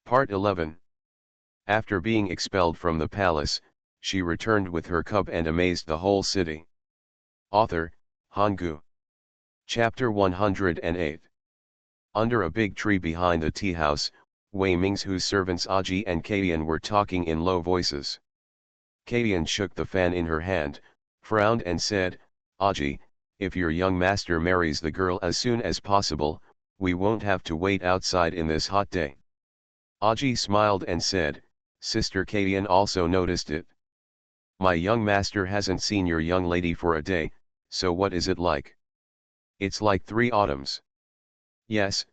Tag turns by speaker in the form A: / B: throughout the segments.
A: Part 11. After being expelled from the palace, she returned with her cub and amazed the whole city. Author, Hangu. Chapter 108. Under a big tree behind the tea house, Wei Ming's whose servants Aji and Kaiyan were talking in low voices. Kaiyan shook the fan in her hand, frowned and said, Aji, if your young master marries the girl as soon as possible, we won't have to wait outside in this hot day. Aji smiled and said, Sister Kaiyan also noticed it. My young master hasn't seen your young lady for a day, so what is it like? It's like 3 autumns. Yes,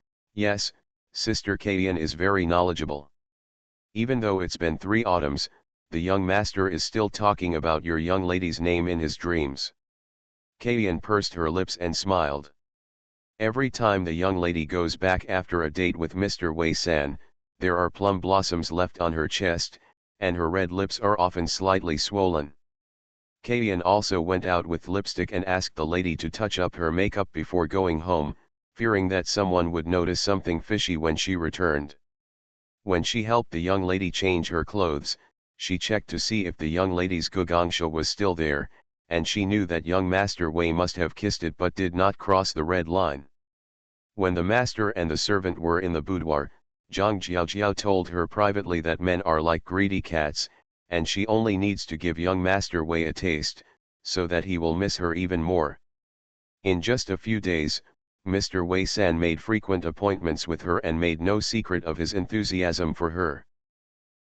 A: Sister Kaiyan is very knowledgeable. Even though it's been 3 autumns, the young master is still talking about your young lady's name in his dreams. Kaiyan pursed her lips and smiled. Every time the young lady goes back after a date with Mr. Wei-san, there are plum blossoms left on her chest, and her red lips are often slightly swollen. Kaiyan also went out with lipstick and asked the lady to touch up her makeup before going home, fearing that someone would notice something fishy when she returned. When she helped the young lady change her clothes, she checked to see if the young lady's gugangsha was still there, and she knew that young Master Wei must have kissed it but did not cross the red line. When the master and the servant were in the boudoir, Zhang Jiaojiao told her privately that men are like greedy cats, and she only needs to give young Master Wei a taste, so that he will miss her even more. In just a few days, Mr. Wei-san made frequent appointments with her and made no secret of his enthusiasm for her.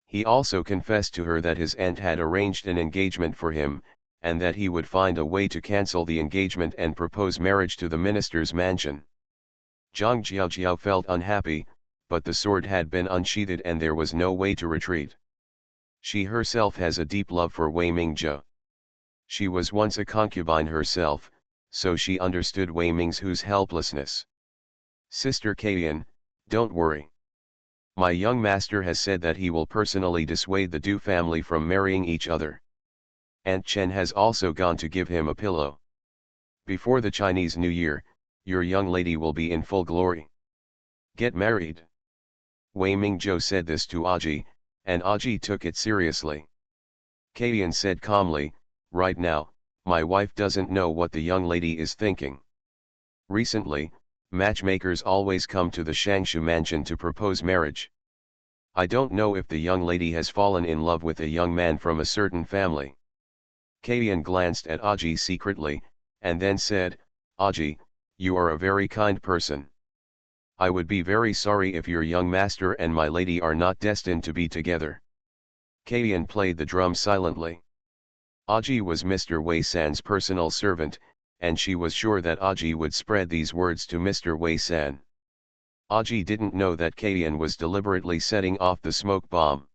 A: He also confessed to her that his aunt had arranged an engagement for him, and that he would find a way to cancel the engagement and propose marriage to the minister's mansion. Zhang Jiaojiao felt unhappy, but the sword had been unsheathed and there was no way to retreat. She herself has a deep love for Wei Mingzhe. She was once a concubine herself, so she understood Wei Mingzhe's helplessness. Sister Kaiyan, don't worry. My young master has said that he will personally dissuade the Du family from marrying each other. Aunt Chen has also gone to give him a pillow. Before the Chinese New Year, your young lady will be in full glory. Get married. Wei Mingzhe said this to Aji, and Aji took it seriously. Kaiyan said calmly, right now, my wife doesn't know what the young lady is thinking. Recently, matchmakers always come to the Shangshu mansion to propose marriage. I don't know if the young lady has fallen in love with a young man from a certain family. Kaiyan glanced at Aji secretly, and then said, Aji, you are a very kind person. I would be very sorry if your young master and my lady are not destined to be together. Kaiyan played the drum silently. Aji was Mr. Wei-san's personal servant, and she was sure that Aji would spread these words to Mr. Wei-san. Aji didn't know that Kaiyan was deliberately setting off the smoke bomb.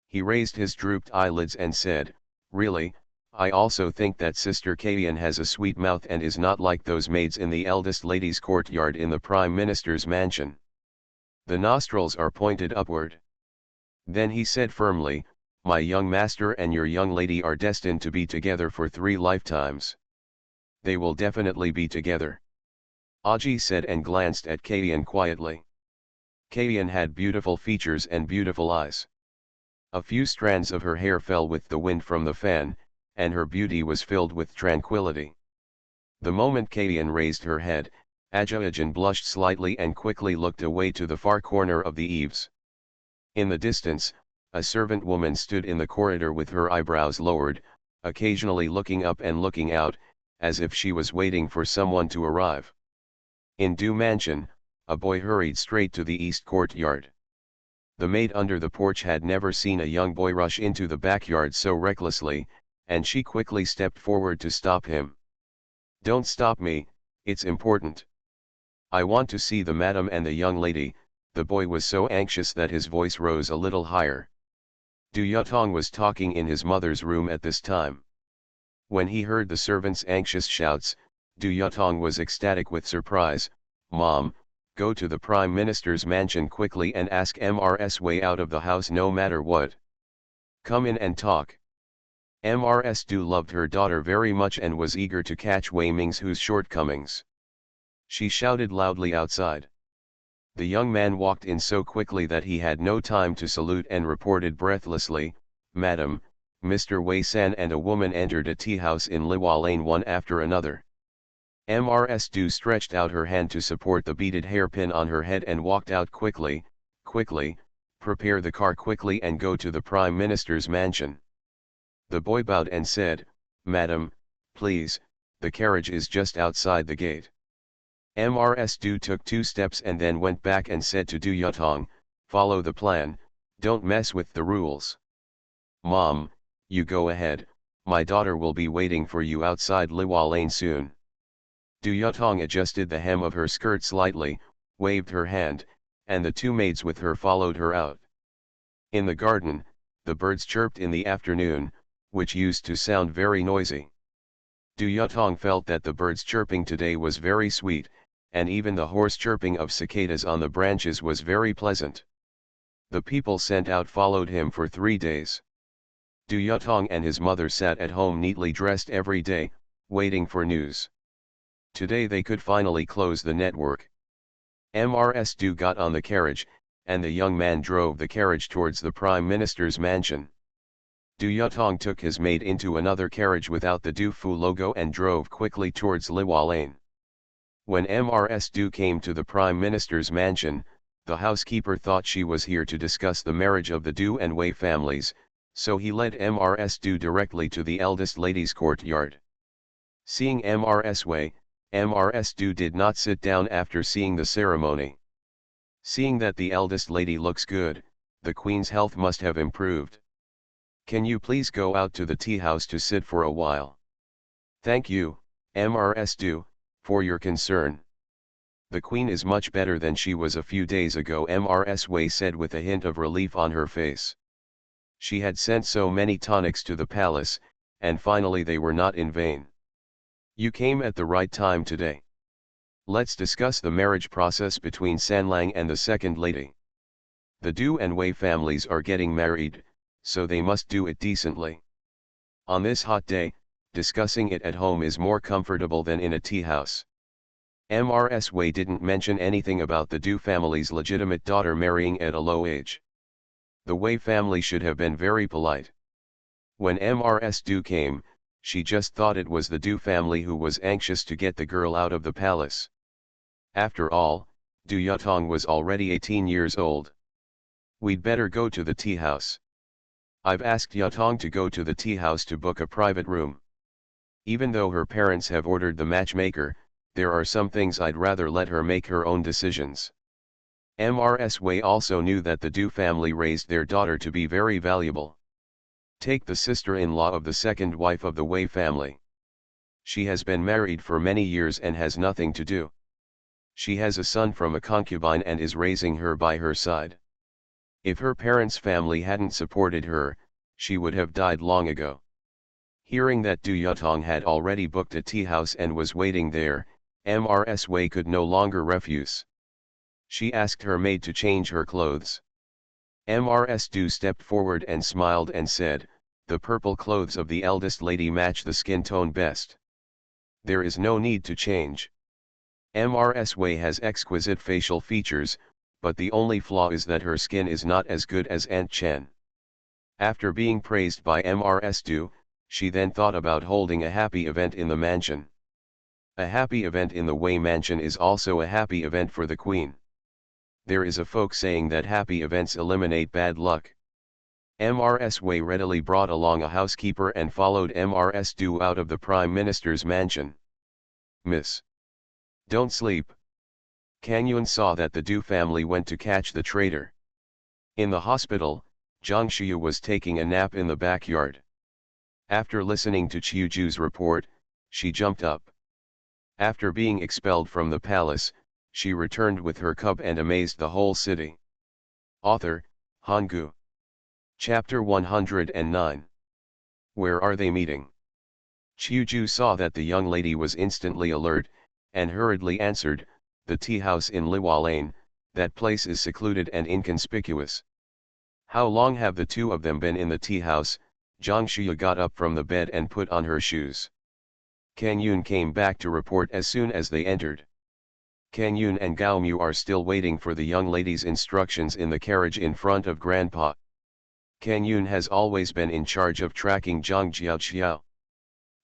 A: He raised his drooped eyelids and said, really, I also think that Sister Kaiyan has a sweet mouth and is not like those maids in the eldest lady's courtyard in the Prime Minister's mansion. The nostrils are pointed upward. Then he said firmly, my young master and your young lady are destined to be together for 3 lifetimes. They will definitely be together. Aji said and glanced at Kaiyan quietly. Kaiyan had beautiful features and beautiful eyes. A few strands of her hair fell with the wind from the fan, and her beauty was filled with tranquility. The moment Kaiyan raised her head, Ajajan blushed slightly and quickly looked away to the far corner of the eaves. In the distance, a servant woman stood in the corridor with her eyebrows lowered, occasionally looking up and looking out, as if she was waiting for someone to arrive. In Du Mansion, a boy hurried straight to the east courtyard. The maid under the porch had never seen a young boy rush into the backyard so recklessly, and she quickly stepped forward to stop him. Don't stop me, it's important. I want to see the madam and the young lady. The boy was so anxious that his voice rose a little higher. Du Yutong was talking in his mother's room at this time. When he heard the servant's anxious shouts, Du Yutong was ecstatic with surprise. Mom, go to the Prime Minister's mansion quickly and ask Mrs. Wei out of the house no matter what. Come in and talk. Mrs. Du loved her daughter very much and was eager to catch Wei Mingzhe's shortcomings. She shouted loudly outside. The young man walked in so quickly that he had no time to salute and reported breathlessly, "Madam, Mr. Wei San and a woman entered a tea house in Liwa Lane one after another." Mrs. Du stretched out her hand to support the beaded hairpin on her head and walked out quickly, "Quickly, prepare the car quickly and go to the Prime Minister's mansion." The boy bowed and said, "Madam, please, the carriage is just outside the gate." Mrs. Du took 2 steps and then went back and said to Du Yutong, "Follow the plan, don't mess with the rules." "Mom, you go ahead, my daughter will be waiting for you outside Liwa Lane soon." Du Yutong adjusted the hem of her skirt slightly, waved her hand, and the 2 maids with her followed her out. In the garden, the birds chirped in the afternoon, which used to sound very noisy. Du Yutong felt that the birds chirping today was very sweet, and even the hoarse chirping of cicadas on the branches was very pleasant. The people sent out followed him for 3 days. Du Yutong and his mother sat at home neatly dressed every day, waiting for news. Today they could finally close the network. Mrs. Du got on the carriage, and the young man drove the carriage towards the Prime Minister's mansion. Du Yutong took his maid into another carriage without the Du Fu logo and drove quickly towards Liwa Lane. When Mrs. Du came to the Prime Minister's mansion, the housekeeper thought she was here to discuss the marriage of the Du and Wei families, so he led Mrs. Du directly to the eldest lady's courtyard. Seeing Mrs. Wei, Mrs. Du did not sit down after seeing the ceremony. Seeing that the eldest lady looks good, the queen's health must have improved. "Can you please go out to the tea house to sit for a while?" "Thank you, Mrs. Du, for your concern. The queen is much better than she was a few days ago," Mrs. Wei said with a hint of relief on her face. She had sent so many tonics to the palace, and finally they were not in vain. "You came at the right time today. Let's discuss the marriage process between Sanlang and the second lady. The Du and Wei families are getting married, so they must do it decently. On this hot day, discussing it at home is more comfortable than in a tea house." Mrs. Wei didn't mention anything about the Du family's legitimate daughter marrying at a low age. The Wei family should have been very polite. When Mrs. Du came, she just thought it was the Du family who was anxious to get the girl out of the palace. After all, Du Yutong was already 18 years old. "We'd better go to the tea house. I've asked Yutong to go to the tea house to book a private room. Even though her parents have ordered the matchmaker, there are some things I'd rather let her make her own decisions." Mrs. Wei also knew that the Du family raised their daughter to be very valuable. Take the sister-in-law of the second wife of the Wei family. She has been married for many years and has nothing to do. She has a son from a concubine and is raising her by her side. If her parents' family hadn't supported her, she would have died long ago. Hearing that Du Yutong had already booked a tea house and was waiting there, Mrs. Wei could no longer refuse. She asked her maid to change her clothes. Mrs. Du stepped forward and smiled and said, "The purple clothes of the eldest lady match the skin tone best. There is no need to change. Mrs. Wei has exquisite facial features, but the only flaw is that her skin is not as good as Aunt Chen." After being praised by Mrs. Du, she then thought about holding a happy event in the mansion. A happy event in the Wei mansion is also a happy event for the queen. There is a folk saying that happy events eliminate bad luck. Mrs. Wei readily brought along a housekeeper and followed Mrs. Du out of the Prime Minister's mansion. "Miss, don't sleep." Kang Yun saw that the Du family went to catch the traitor. In the hospital, Zhang Xiu was taking a nap in the backyard. After listening to Qiu Ju's report, she jumped up. After being expelled from the palace, she returned with her cub and amazed the whole city. Author, Hanggu. Chapter 109. Where are they meeting? Qiu Ju saw that the young lady was instantly alert, and hurriedly answered, "The tea house in Liwa Lane, that place is secluded and inconspicuous." "How long have the 2 of them been in the tea house?" Zhang Xiu got up from the bed and put on her shoes. Kang Yun came back to report as soon as they entered. Kan Yun and Gao Mu are still waiting for the young lady's instructions in the carriage in front of Grandpa. Kan Yun has always been in charge of tracking Zhang Jiaoqiao.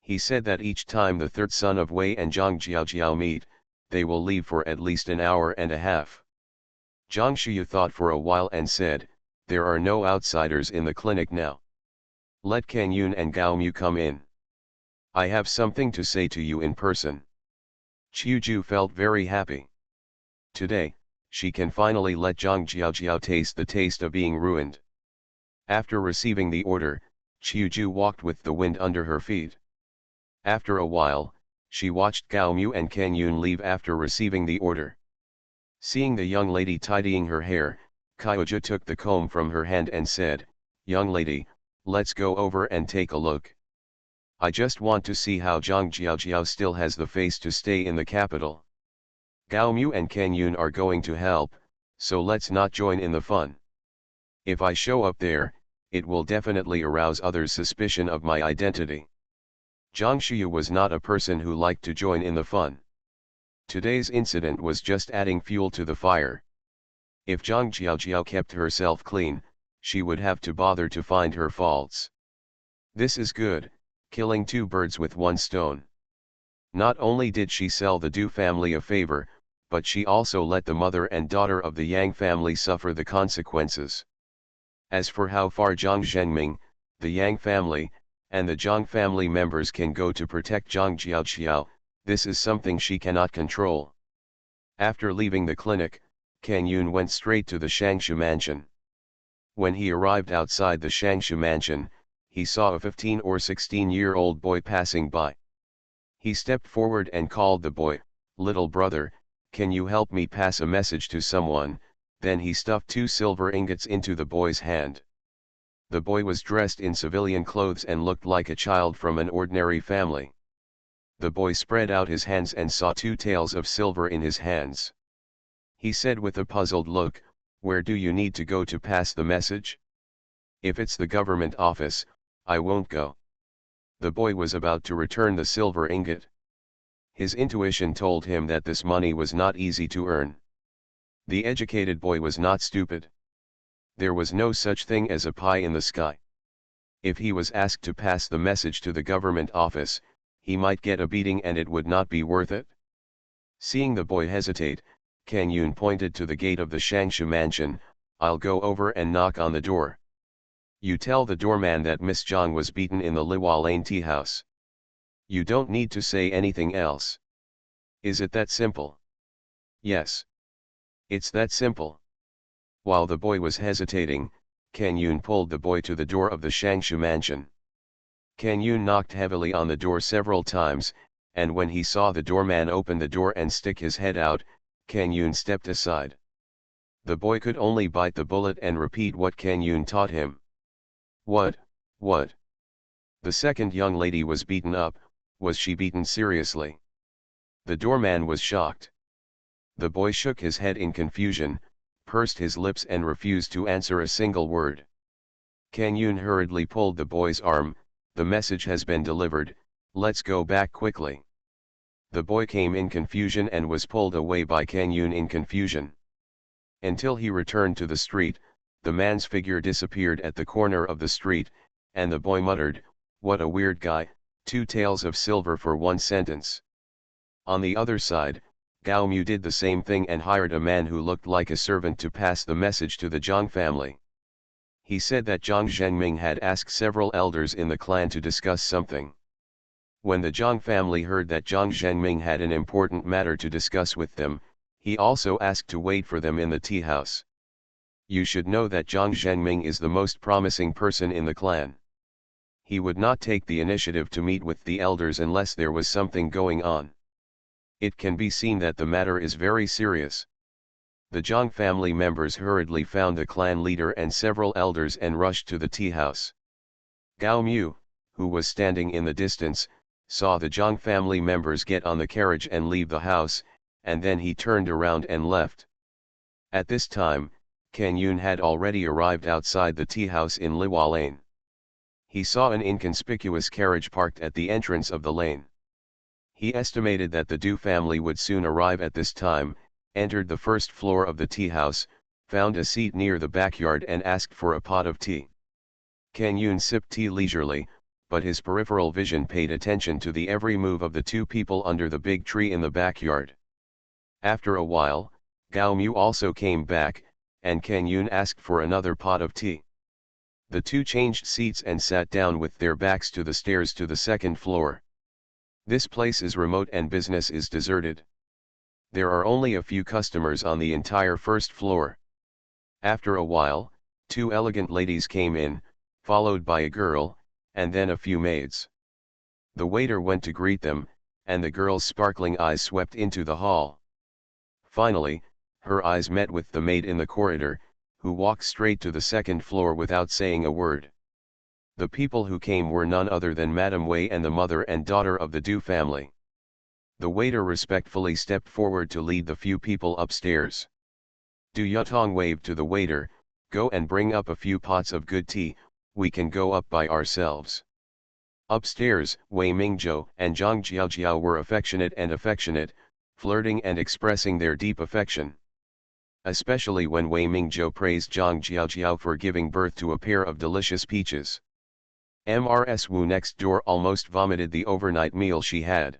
A: He said that each time the third son of Wei and Zhang Jiaoqiao meet, they will leave for at least an hour and a half. Zhang Shiyu thought for a while and said, "There are no outsiders in the clinic now. Let Kan Yun and Gao Mu come in. I have something to say to you in person." Qiuju felt very happy. Today, she can finally let Zhang Jiaojiao taste the taste of being ruined. After receiving the order, Qiuju walked with the wind under her feet. After a while, she watched Gao Mu and Kan Yun leave after receiving the order. Seeing the young lady tidying her hair, Qiuju took the comb from her hand and said, "Young lady, let's go over and take a look. I just want to see how Zhang Jiaojiao still has the face to stay in the capital. Gao Mu and Kan Yun are going to help, so let's not join in the fun. If I show up there, it will definitely arouse others' suspicion of my identity." Zhang Shiyu was not a person who liked to join in the fun. Today's incident was just adding fuel to the fire. If Zhang Jiaojiao kept herself clean, she would have to bother to find her faults. This is good, killing two birds with one stone. Not only did she sell the Du family a favor, but she also let the mother and daughter of the Yang family suffer the consequences. As for how far Zhang Zhengming, the Yang family, and the Zhang family members can go to protect Zhang Jiaoqiao, this is something she cannot control. After leaving the clinic, Kan Yun went straight to the Shangshu mansion. When he arrived outside the Shangshu mansion, he saw a 15 or 16-year-old boy passing by. He stepped forward and called the boy, "Little brother, can you help me pass a message to someone?" Then he stuffed 2 silver ingots into the boy's hand. The boy was dressed in civilian clothes and looked like a child from an ordinary family. The boy spread out his hands and saw 2 taels of silver in his hands. He said with a puzzled look, "Where do you need to go to pass the message? If it's the government office, I won't go." The boy was about to return the silver ingot. His intuition told him that this money was not easy to earn. The educated boy was not stupid. There was no such thing as a pie in the sky. If he was asked to pass the message to the government office, he might get a beating and it would not be worth it. Seeing the boy hesitate, Kan Yun pointed to the gate of the Shangshu mansion, "I'll go over and knock on the door. You tell the doorman that Miss Zhang was beaten in the Liwa Lane tea house. You don't need to say anything else. Is it that simple?" "Yes. It's that simple." While the boy was hesitating, Kan Yun pulled the boy to the door of the Shangshu mansion. Kan Yun knocked heavily on the door several times, and when he saw the doorman open the door and stick his head out, Kan Yun stepped aside. The boy could only bite the bullet and repeat what Kan Yun taught him. What? The second young lady was beaten up. Was she beaten seriously?" The doorman was shocked. The boy shook his head in confusion, pursed his lips and refused to answer a single word. Kan Yun hurriedly pulled the boy's arm, "The message has been delivered, let's go back quickly." The boy came in confusion and was pulled away by Kan Yun in confusion. Until he returned to the street, the man's figure disappeared at the corner of the street, and the boy muttered, "What a weird guy, 2 taels of silver for 1 sentence. On the other side, Gao Mu did the same thing and hired a man who looked like a servant to pass the message to the Zhang family. He said that Zhang Zhengming had asked several elders in the clan to discuss something. When the Zhang family heard that Zhang Zhengming had an important matter to discuss with them, he also asked to wait for them in the tea house. You should know that Zhang Zhengming is the most promising person in the clan. He would not take the initiative to meet with the elders unless there was something going on. It can be seen that the matter is very serious." The Zhang family members hurriedly found the clan leader and several elders and rushed to the tea house. Gao Mu, who was standing in the distance, saw the Zhang family members get on the carriage and leave the house, and then he turned around and left. At this time, Kan Yun had already arrived outside the tea house in Liwa Lane. He saw an inconspicuous carriage parked at the entrance of the lane. He estimated that the Du family would soon arrive at this time, entered the first floor of the tea house, found a seat near the backyard and asked for a pot of tea. Ken Yun sipped tea leisurely, but his peripheral vision paid attention to the every move of the two people under the big tree in the backyard. After a while, Gao Mu also came back, and Ken Yun asked for another pot of tea. The two changed seats and sat down with their backs to the stairs to the second floor. This place is remote and business is deserted. There are only a few customers on the entire first floor. After a while, two elegant ladies came in, followed by a girl, and then a few maids. The waiter went to greet them, and the girl's sparkling eyes swept into the hall. Finally, her eyes met with the maid in the corridor, who walked straight to the second floor without saying a word. The people who came were none other than Madame Wei and the mother and daughter of the Du family. The waiter respectfully stepped forward to lead the few people upstairs. Du Yutong waved to the waiter, "Go and bring up a few pots of good tea, we can go up by ourselves." Upstairs, Wei Mingzhou and Zhang Jiaojiao were affectionate, flirting and expressing their deep affection. Especially when Wei Mingzhou praised Zhang Jiaojiao for giving birth to a pair of delicious peaches. Mrs. Wu next door almost vomited the overnight meal she had.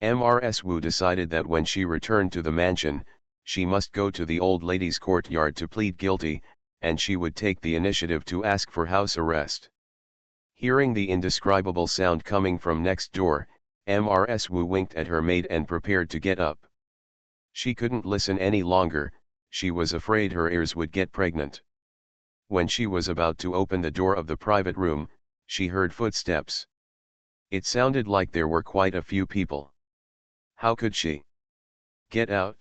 A: Mrs. Wu decided that when she returned to the mansion, she must go to the old lady's courtyard to plead guilty, and she would take the initiative to ask for house arrest. Hearing the indescribable sound coming from next door, Mrs. Wu winked at her maid and prepared to get up. She couldn't listen any longer, she was afraid her ears would get pregnant. When she was about to open the door of the private room, she heard footsteps. It sounded like there were quite a few people. How could she get out?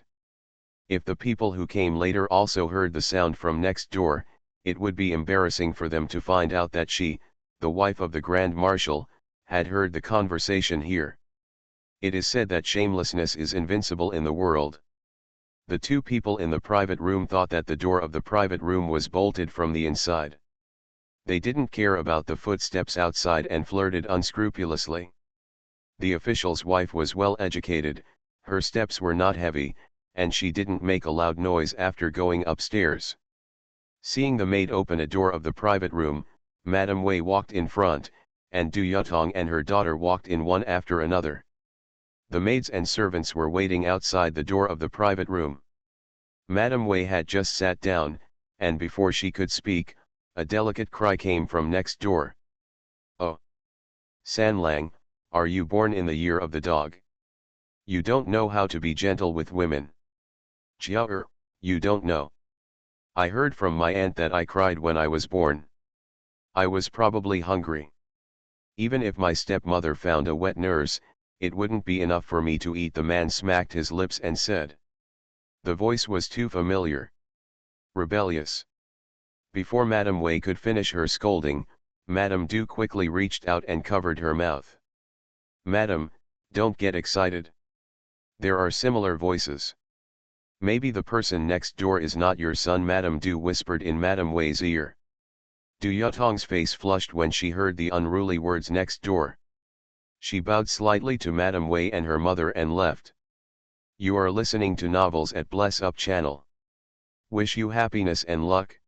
A: If the people who came later also heard the sound from next door, it would be embarrassing for them to find out that she, the wife of the Grand Marshal, had heard the conversation here. It is said that shamelessness is invincible in the world. The two people in the private room thought that the door of the private room was bolted from the inside. They didn't care about the footsteps outside and flirted unscrupulously. The official's wife was well educated, her steps were not heavy, and she didn't make a loud noise after going upstairs. Seeing the maid open a door of the private room, Madame Wei walked in front, and Du Yutong and her daughter walked in one after another. The maids and servants were waiting outside the door of the private room. Madame Wei had just sat down, and before she could speak, a delicate cry came from next door. "Oh! Sanlang, are you born in the year of the dog? You don't know how to be gentle with women. Jiao you don't know. I heard from my aunt that I cried when I was born. I was probably hungry. Even if my stepmother found a wet nurse, it wouldn't be enough for me to eat." The man smacked his lips and said. The voice was too familiar. Rebellious. Before Madame Wei could finish her scolding, Madame Du quickly reached out and covered her mouth. "Madame, don't get excited. There are similar voices. Maybe the person next door is not your son," Madame Du whispered in Madame Wei's ear. Du Yutong's face flushed when she heard the unruly words "next door." She bowed slightly to Madame Wei and her mother and left. You are listening to Novels at Bless Up channel. Wish you happiness and luck.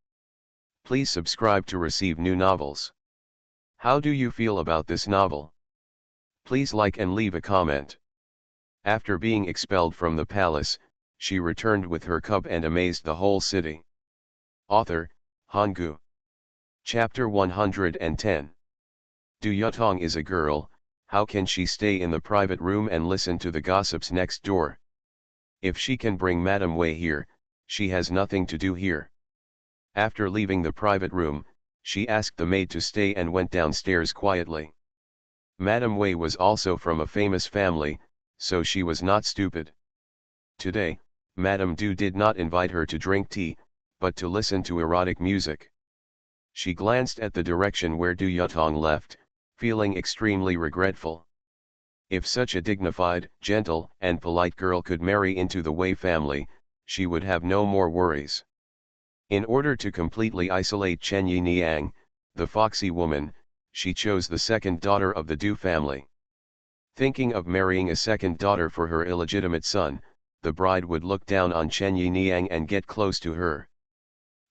A: Please subscribe to receive new novels. How do you feel about this novel? Please like and leave a comment. After being expelled from the palace, she returned with her cub and amazed the whole city. Author, Hanggu. Chapter 110. Du Yutong is a girl, how can she stay in the private room and listen to the gossips next door? If she can bring Madame Wei here, she has nothing to do here. After leaving the private room, she asked the maid to stay and went downstairs quietly. Madame Wei was also from a famous family, so she was not stupid. Today, Madame Du did not invite her to drink tea, but to listen to erotic music. She glanced at the direction where Du Yutong left, feeling extremely regretful. If such a dignified, gentle, and polite girl could marry into the Wei family, she would have no more worries. In order to completely isolate Chen Yiniang, the foxy woman, she chose the second daughter of the Du family. Thinking of marrying a second daughter for her illegitimate son, the bride would look down on Chen Yiniang and get close to her.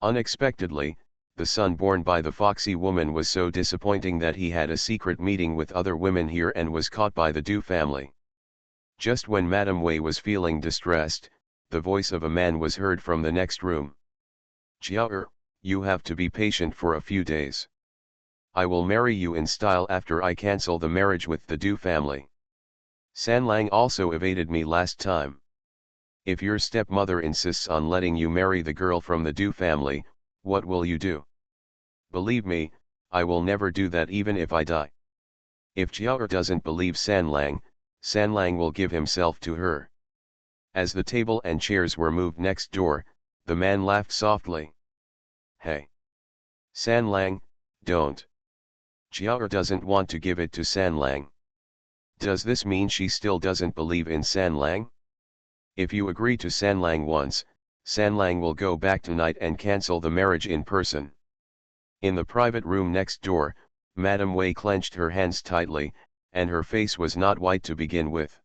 A: Unexpectedly, the son born by the foxy woman was so disappointing that he had a secret meeting with other women here and was caught by the Du family. Just when Madame Wei was feeling distressed, the voice of a man was heard from the next room. "Jiao, you have to be patient for a few days. I will marry you in style after I cancel the marriage with the Du family. San Lang also evaded me last time. If your stepmother insists on letting you marry the girl from the Du family, what will you do? Believe me, I will never do that even if I die." If Jiao doesn't believe San Lang will give himself to her. As the table and chairs were moved next door, the man laughed softly. "Hey! San Lang, don't. Jiao doesn't want to give it to San Lang. Does this mean she still doesn't believe in San Lang? If you agree to San Lang once, San Lang will go back tonight and cancel the marriage in person." In the private room next door, Madame Wei clenched her hands tightly, and her face was not white to begin with.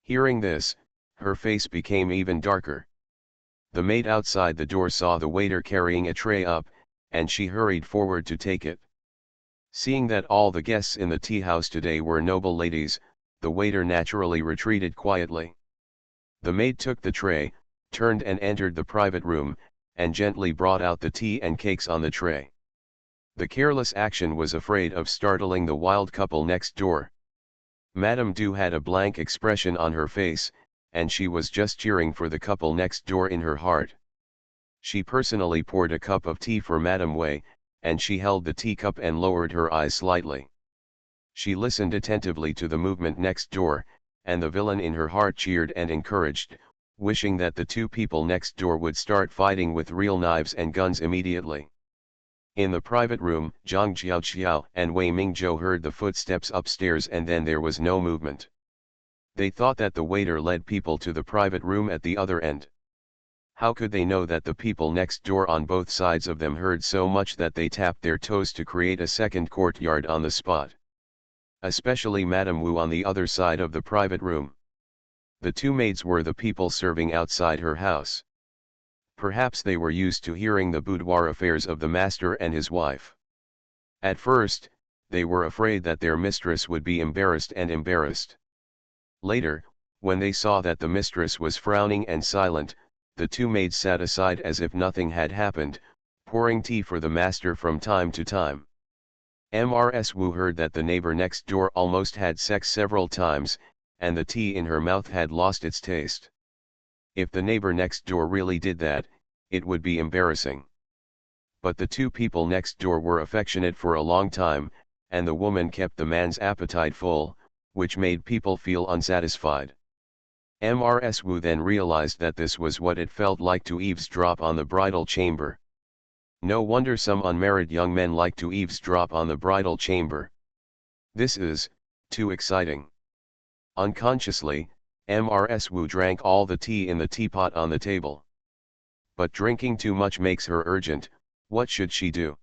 A: Hearing this, her face became even darker. The maid outside the door saw the waiter carrying a tray up, and she hurried forward to take it. Seeing that all the guests in the tea house today were noble ladies, the waiter naturally retreated quietly. The maid took the tray, turned and entered the private room, and gently brought out the tea and cakes on the tray. The careless action was afraid of startling the wild couple next door. Madame Du had a blank expression on her face, and she was just cheering for the couple next door in her heart. She personally poured a cup of tea for Madame Wei, and she held the teacup and lowered her eyes slightly. She listened attentively to the movement next door, and the villain in her heart cheered and encouraged, wishing that the two people next door would start fighting with real knives and guns immediately. In the private room, Zhang Jiaoqiao and Wei Mingzhou heard the footsteps upstairs, and then there was no movement. They thought that the waiter led people to the private room at the other end. How could they know that the people next door on both sides of them heard so much that they tapped their toes to create a second courtyard on the spot? Especially Madame Wu on the other side of the private room. The two maids were the people serving outside her house. Perhaps they were used to hearing the boudoir affairs of the master and his wife. At first, they were afraid that their mistress would be embarrassed. Later, when they saw that the mistress was frowning and silent, the two maids sat aside as if nothing had happened, pouring tea for the master from time to time. Mrs. Wu heard that the neighbor next door almost had sex several times, and the tea in her mouth had lost its taste. If the neighbor next door really did that, it would be embarrassing. But the two people next door were affectionate for a long time, and the woman kept the man's appetite full, which made people feel unsatisfied. Mrs. Wu then realized that this was what it felt like to eavesdrop on the bridal chamber. No wonder some unmarried young men like to eavesdrop on the bridal chamber. This is too exciting. Unconsciously, Mrs. Wu drank all the tea in the teapot on the table. But drinking too much makes her urgent. What should she do?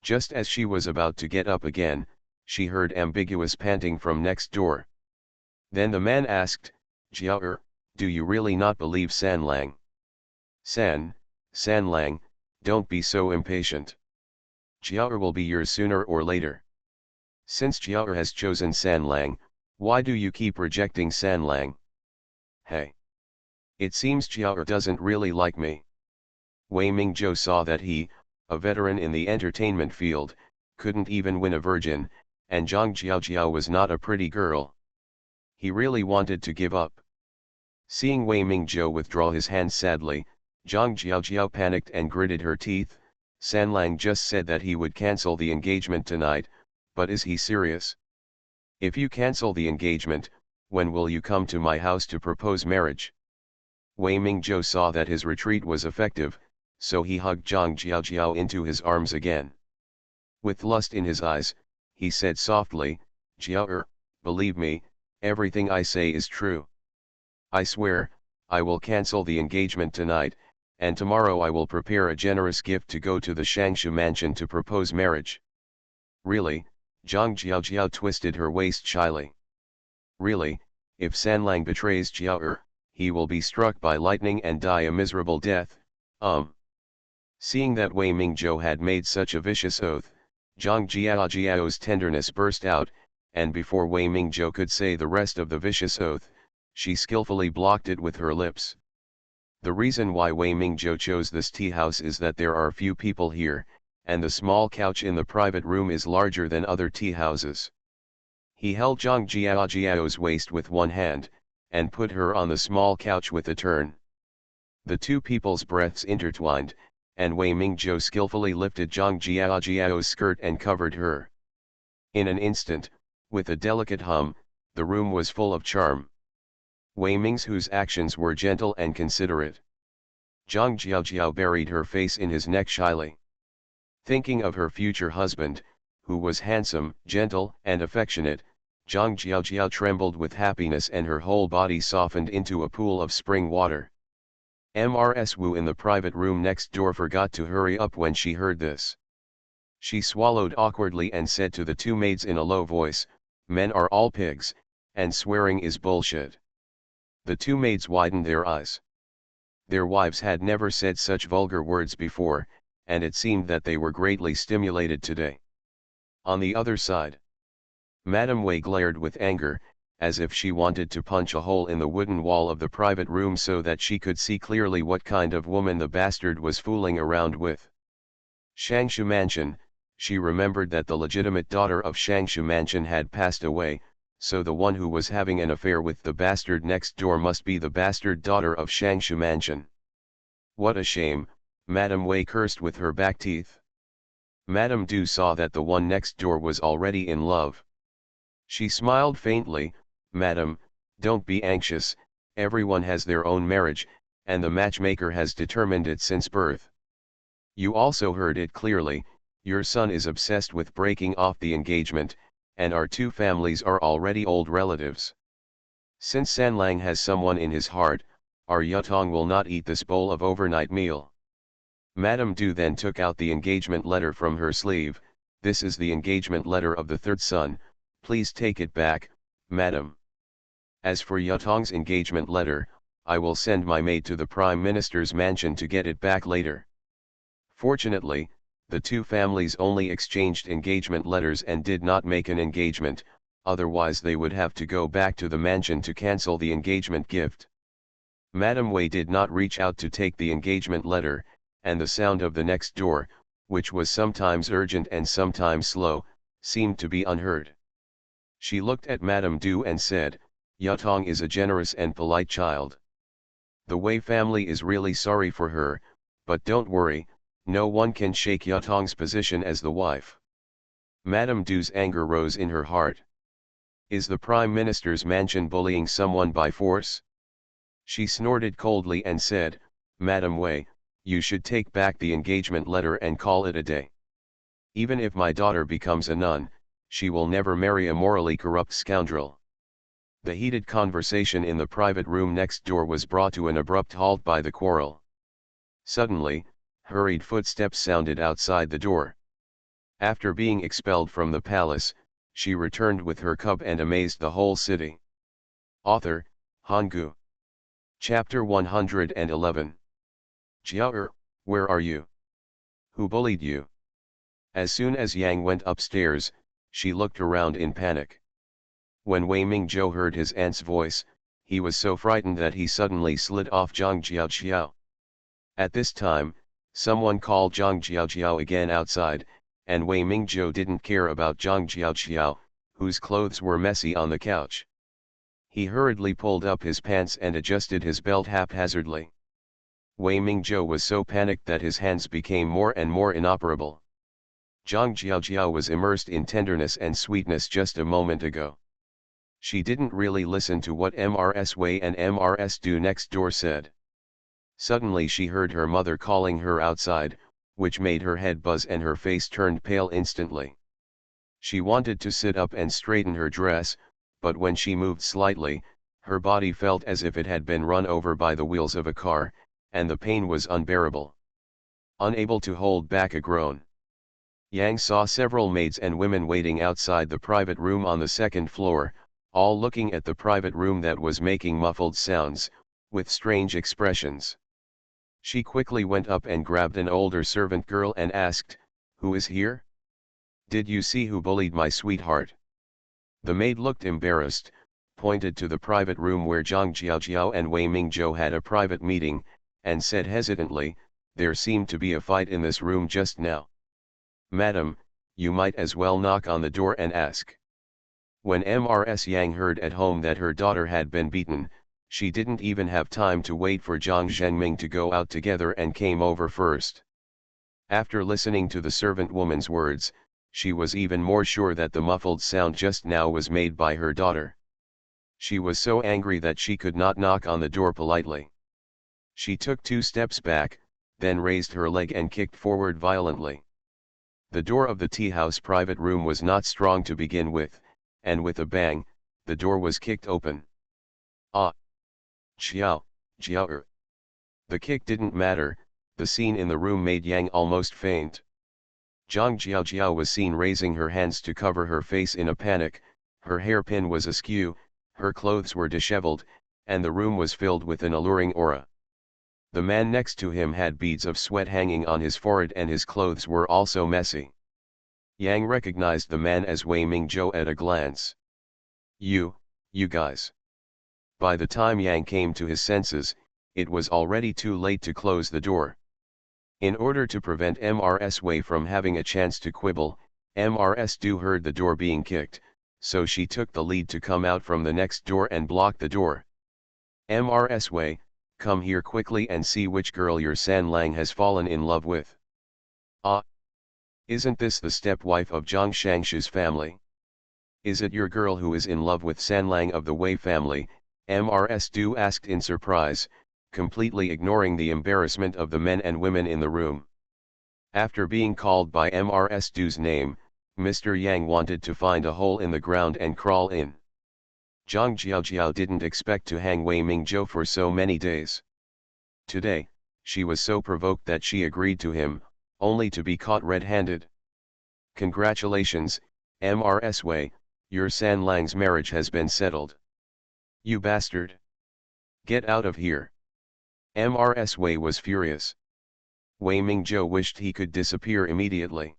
A: Just as she was about to get up again, she heard ambiguous panting from next door. Then the man asked, "Jiao, do you really not believe San Lang?" San Lang, don't be so impatient. Jiao will be yours sooner or later. Since Jiao has chosen San Lang, why do you keep rejecting San Lang? Hey! It seems Jiao doesn't really like me. Wei Mingzhou saw that he, a veteran in the entertainment field, couldn't even win a virgin, and Zhang Jiaojiao was not a pretty girl. He really wanted to give up. Seeing Wei Mingzhou withdraw his hand sadly, Zhang Jiaojiao panicked and gritted her teeth. San Lang just said that he would cancel the engagement tonight, but is he serious? If you cancel the engagement, when will you come to my house to propose marriage? Wei Mingzhou saw that his retreat was effective, so he hugged Zhang Jiaojiao into his arms again. With lust in his eyes, he said softly, "Jiao, believe me, everything I say is true. I swear, I will cancel the engagement tonight, and tomorrow I will prepare a generous gift to go to the Shangshu mansion to propose marriage." Really? Zhang Jiaojiao twisted her waist shyly. Really, if Sanlang betrays Jiao, he will be struck by lightning and die a miserable death. Seeing that Wei Mingzhou had made such a vicious oath, Zhang Jiao's tenderness burst out, and before Wei Mingzhou could say the rest of the vicious oath, she skillfully blocked it with her lips. The reason why Wei Mingzhou chose this tea house is that there are few people here, and the small couch in the private room is larger than other tea houses. He held Zhang Jiao's waist with one hand, and put her on the small couch with a turn. The two people's breaths intertwined, and Wei Mingzhou skillfully lifted Zhang Jiao's skirt and covered her. In an instant, with a delicate hum, the room was full of charm. Wei Mingzhou's actions were gentle and considerate. Zhang Jiao buried her face in his neck shyly. Thinking of her future husband, who was handsome, gentle, and affectionate, Zhang Jiao trembled with happiness and her whole body softened into a pool of spring water. Mrs. Wu in the private room next door forgot to hurry up when she heard this. She swallowed awkwardly and said to the two maids in a low voice, "Men are all pigs, and swearing is bullshit." The two maids widened their eyes. Their wives had never said such vulgar words before, and it seemed that they were greatly stimulated today. On the other side, Madame Wei glared with anger, as if she wanted to punch a hole in the wooden wall of the private room so that she could see clearly what kind of woman the bastard was fooling around with. Shangshu Mansion, she remembered that the legitimate daughter of Shangshu Mansion had passed away, so the one who was having an affair with the bastard next door must be the bastard daughter of Shangshu Mansion. What a shame, Madame Wei cursed with her back teeth. Madame Du saw that the one next door was already in love. She smiled faintly, "Madam, don't be anxious, everyone has their own marriage, and the matchmaker has determined it since birth. You also heard it clearly, your son is obsessed with breaking off the engagement, and our two families are already old relatives. Since Sanlang has someone in his heart, our Yutong will not eat this bowl of overnight meal." Madame Du then took out the engagement letter from her sleeve. "This is the engagement letter of the third son, please take it back, madam. As for Yutong's engagement letter, I will send my maid to the Prime Minister's mansion to get it back later." Fortunately, the two families only exchanged engagement letters and did not make an engagement, otherwise they would have to go back to the mansion to cancel the engagement gift. Madame Wei did not reach out to take the engagement letter, and the sound of the next door, which was sometimes urgent and sometimes slow, seemed to be unheard. She looked at Madame Du and said, "Yutong is a generous and polite child. The Wei family is really sorry for her, but don't worry, no one can shake Yutong's position as the wife." Madame Du's anger rose in her heart. Is the Prime Minister's mansion bullying someone by force? She snorted coldly and said, "Madame Wei, you should take back the engagement letter and call it a day. Even if my daughter becomes a nun, she will never marry a morally corrupt scoundrel." The heated conversation in the private room next door was brought to an abrupt halt by the quarrel. Suddenly, hurried footsteps sounded outside the door. After being expelled from the palace, she returned with her cub and amazed the whole city. Author, Hanggu. Chapter 111. Jiao, where are you? Who bullied you? As soon as Yang went upstairs, she looked around in panic. When Wei Mingzhou heard his aunt's voice, he was so frightened that he suddenly slid off Zhang Jiao. At this time, someone called Zhang Jiao again outside, and Wei Mingzhou didn't care about Zhang Jiao, whose clothes were messy on the couch. He hurriedly pulled up his pants and adjusted his belt haphazardly. Wei Mingzhou was so panicked that his hands became more and more inoperable. Zhang Jiao was immersed in tenderness and sweetness just a moment ago. She didn't really listen to what Mrs. Wei and Mrs. Du next door said. Suddenly she heard her mother calling her outside, which made her head buzz and her face turned pale instantly. She wanted to sit up and straighten her dress, but when she moved slightly, her body felt as if it had been run over by the wheels of a car, and the pain was unbearable. Unable to hold back a groan, Yang saw several maids and women waiting outside the private room on the second floor, all looking at the private room that was making muffled sounds, with strange expressions. She quickly went up and grabbed an older servant girl and asked, "Who is here? Did you see who bullied my sweetheart?" The maid looked embarrassed, pointed to the private room where Zhang Jiaojiao and Wei Mingzhou had a private meeting, and said hesitantly, "There seemed to be a fight in this room just now. Madam, you might as well knock on the door and ask." When Mrs. Yang heard at home that her daughter had been beaten, she didn't even have time to wait for Zhang Zhengming to go out together and came over first. After listening to the servant woman's words, she was even more sure that the muffled sound just now was made by her daughter. She was so angry that she could not knock on the door politely. She took 2 steps back, then raised her leg and kicked forward violently. The door of the tea house private room was not strong to begin with, and with a bang, the door was kicked open. Ah! Xiao, Jiao. The kick didn't matter, the scene in the room made Yang almost faint. Zhang Jiaojiao was seen raising her hands to cover her face in a panic, her hairpin was askew, her clothes were disheveled, and the room was filled with an alluring aura. The man next to him had beads of sweat hanging on his forehead and his clothes were also messy. Yang recognized the man as Wei Mingzhou at a glance. You guys. By the time Yang came to his senses, it was already too late to close the door. In order to prevent Mrs. Wei from having a chance to quibble, Mrs. Du heard the door being kicked, so she took the lead to come out from the next door and block the door. Mrs. Wei, come here quickly and see which girl your San Lang has fallen in love with. Ah! Isn't this the stepwife of Zhang Shangshu's family? Is it your girl who is in love with San Lang of the Wei family? Mrs. Du asked in surprise, completely ignoring the embarrassment of the men and women in the room. After being called by Mrs. Du's name, Mr. Yang wanted to find a hole in the ground and crawl in. Zhang Jiaojiao didn't expect to hang Wei Mingzhou for so many days. Today, she was so provoked that she agreed to him, only to be caught red-handed. Congratulations, Mrs. Wei, your San Lang's marriage has been settled. You bastard! Get out of here! Mrs. Wei was furious. Wei Mingzhou wished he could disappear immediately.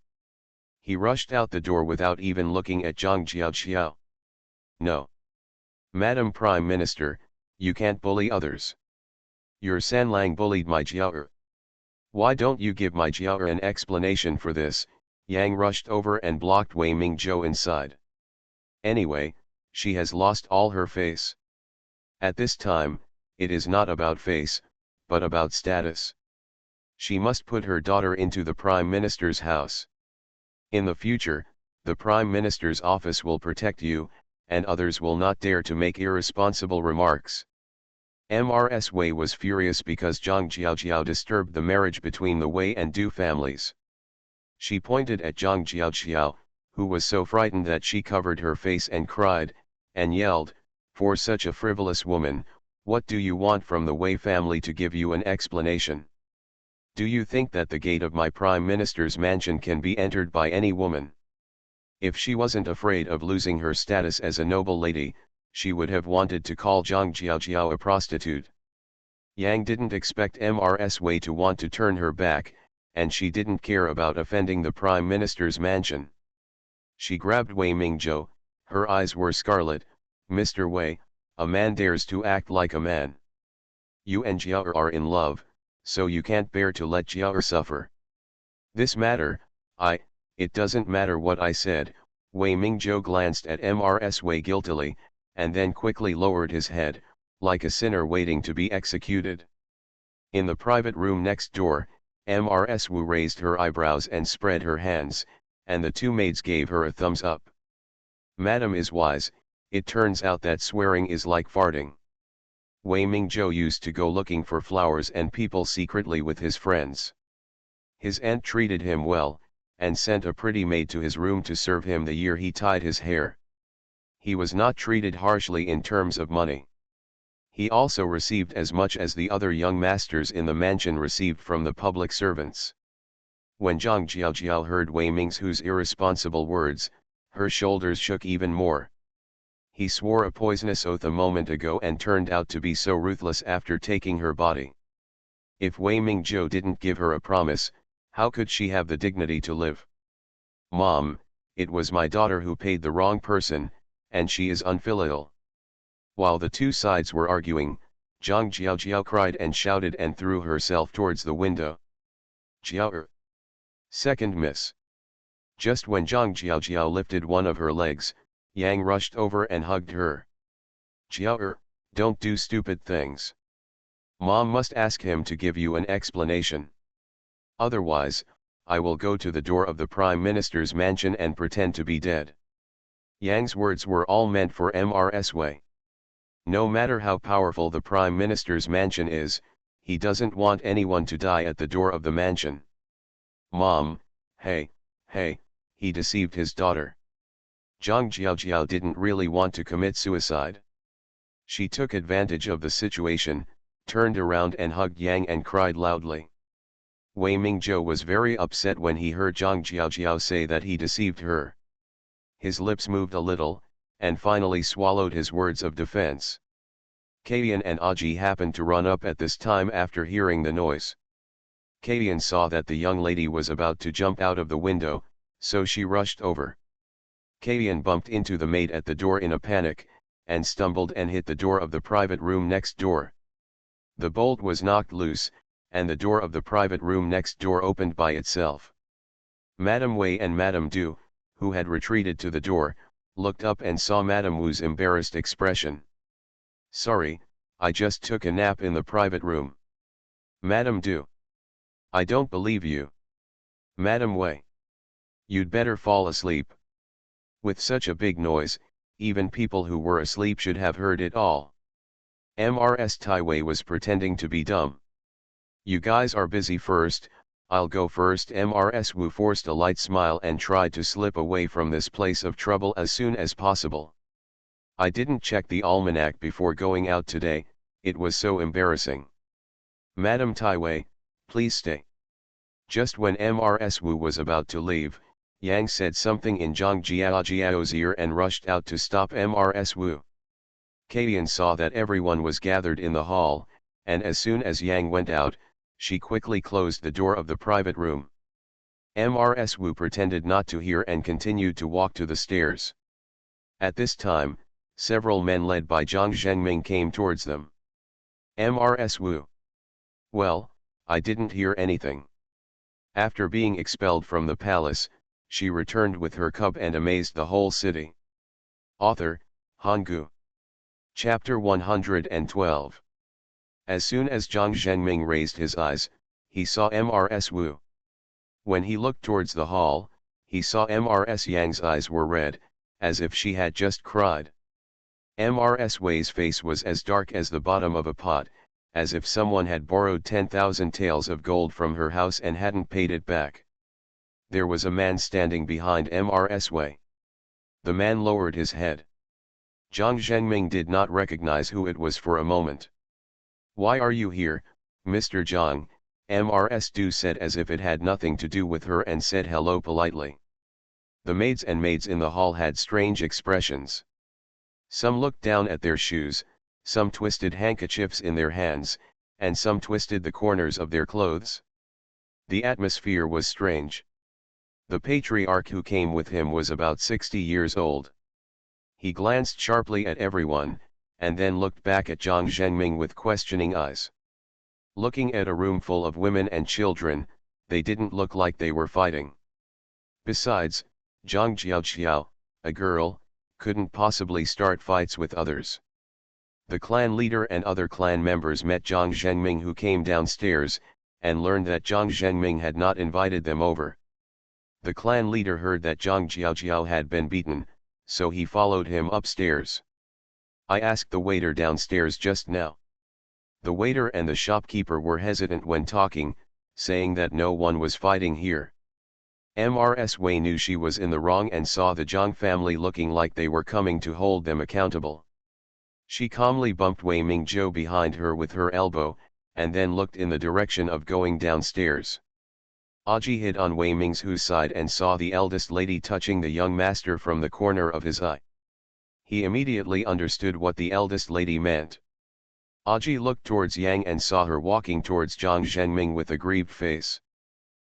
A: He rushed out the door without even looking at Zhang Jiaojiao. No. Madam Prime Minister, you can't bully others. Your San Lang bullied my Jiao. Why don't you give my Jiao an explanation for this? Yang rushed over and blocked Wei Mingzhou inside. Anyway, she has lost all her face. At this time, it is not about face, but about status. She must put her daughter into the Prime Minister's house. In the future, the Prime Minister's office will protect you, and others will not dare to make irresponsible remarks. Mrs. Wei was furious because Zhang Jiaojiao disturbed the marriage between the Wei and Du families. She pointed at Zhang Jiaojiao, who was so frightened that she covered her face and cried, and yelled, "For such a frivolous woman, what do you want from the Wei family to give you an explanation? Do you think that the gate of my Prime Minister's mansion can be entered by any woman? If she wasn't afraid of losing her status as a noble lady, she would have wanted to call Zhang Jiaojiao a prostitute." Yang didn't expect Mrs. Wei to want to turn her back, and she didn't care about offending the Prime Minister's mansion. She grabbed Wei Mingzhou, her eyes were scarlet. "Mr. Wei, a man dares to act like a man. You and Jiao are in love, so you can't bear to let Jiao suffer. This matter, it doesn't matter what I said." Wei Mingzhou glanced at Mrs. Wei guiltily, and then quickly lowered his head, like a sinner waiting to be executed. In the private room next door, Mrs. Wu raised her eyebrows and spread her hands, and the 2 maids gave her a thumbs up. Madam is wise, it turns out that swearing is like farting. Wei Mingzhou used to go looking for flowers and people secretly with his friends. His aunt treated him well, and sent a pretty maid to his room to serve him the year he tied his hair. He was not treated harshly in terms of money. He also received as much as the other young masters in the mansion received from the public servants. When Zhang Jiaojiao heard Wei Mingzhou's irresponsible words, her shoulders shook even more. He swore a poisonous oath a moment ago and turned out to be so ruthless after taking her body. If Wei Mingzhou didn't give her a promise, how could she have the dignity to live? Mom, it was my daughter who paid the wrong person, and she is unfilial. While the two sides were arguing, Zhang Jiaojiao cried and shouted and threw herself towards the window. Jiao. Second miss. Just when Zhang Jiaojiao lifted one of her legs, Yang rushed over and hugged her. Jiao, don't do stupid things. Mom must ask him to give you an explanation. Otherwise, I will go to the door of the Prime Minister's mansion and pretend to be dead. Yang's words were all meant for Mrs. Wei. No matter how powerful the Prime Minister's mansion is, he doesn't want anyone to die at the door of the mansion. Mom, hey, he deceived his daughter. Zhang Jiaojiao didn't really want to commit suicide. She took advantage of the situation, turned around and hugged Yang and cried loudly. Wei Mingzhou was very upset when he heard Zhang Jiaojiao say that he deceived her. His lips moved a little, and finally swallowed his words of defense. Kaiyan and Aji happened to run up at this time after hearing the noise. Kaiyan saw that the young lady was about to jump out of the window, so she rushed over. Kaiyan bumped into the maid at the door in a panic, and stumbled and hit the door of the private room next door. The bolt was knocked loose, and the door of the private room next door opened by itself. Madame Wei and Madame Du, who had retreated to the door, looked up and saw Madame Wu's embarrassed expression. Sorry, I just took a nap in the private room. Madame Du. I don't believe you. Madame Wei. You'd better fall asleep. With such a big noise, even people who were asleep should have heard it all. Mrs. Tai Wei was pretending to be dumb. You guys are busy first, I'll go first. Mrs. Wu forced a light smile and tried to slip away from this place of trouble as soon as possible. I didn't check the almanac before going out today, it was so embarrassing. Madame Tai Wei, please stay. Just when Mrs. Wu was about to leave, Yang said something in Zhang Jiaojiao's ear and rushed out to stop Mrs. Wu. Kaiyan saw that everyone was gathered in the hall, and as soon as Yang went out, she quickly closed the door of the private room. Mrs. Wu pretended not to hear and continued to walk to the stairs. At this time, several men led by Zhang Zhengming came towards them. Mrs. Wu. Well, I didn't hear anything. After being expelled from the palace, she returned with her cub and amazed the whole city. Author, Hanggu. Chapter 112. As soon as Zhang Zhengming raised his eyes, he saw Mrs. Wu. When he looked towards the hall, he saw Mrs. Yang's eyes were red, as if she had just cried. Mrs. Wei's face was as dark as the bottom of a pot, as if someone had borrowed 10,000 taels of gold from her house and hadn't paid it back. There was a man standing behind Mrs. Wei. The man lowered his head. Zhang Zhengming did not recognize who it was for a moment. Why are you here, Mr. Zhang? Mrs. Du said as if it had nothing to do with her and said hello politely. The maids in the hall had strange expressions. Some looked down at their shoes, some twisted handkerchiefs in their hands, and some twisted the corners of their clothes. The atmosphere was strange. The patriarch who came with him was about 60 years old. He glanced sharply at everyone, and then looked back at Zhang Zhengming with questioning eyes. Looking at a room full of women and children, they didn't look like they were fighting. Besides, Zhang Jiaojiao, a girl, couldn't possibly start fights with others. The clan leader and other clan members met Zhang Zhengming, who came downstairs, and learned that Zhang Zhengming had not invited them over. The clan leader heard that Zhang Jiaojiao had been beaten, so he followed him upstairs. I asked the waiter downstairs just now. The waiter and the shopkeeper were hesitant when talking, saying that no one was fighting here. Mrs. Wei knew she was in the wrong and saw the Zhang family looking like they were coming to hold them accountable. She calmly bumped Wei Mingzhou behind her with her elbow, and then looked in the direction of going downstairs. Aji hid on Wei Mingzhou's side and saw the eldest lady touching the young master from the corner of his eye. He immediately understood what the eldest lady meant. Aji looked towards Yang and saw her walking towards Zhang Zhenming with a grieved face.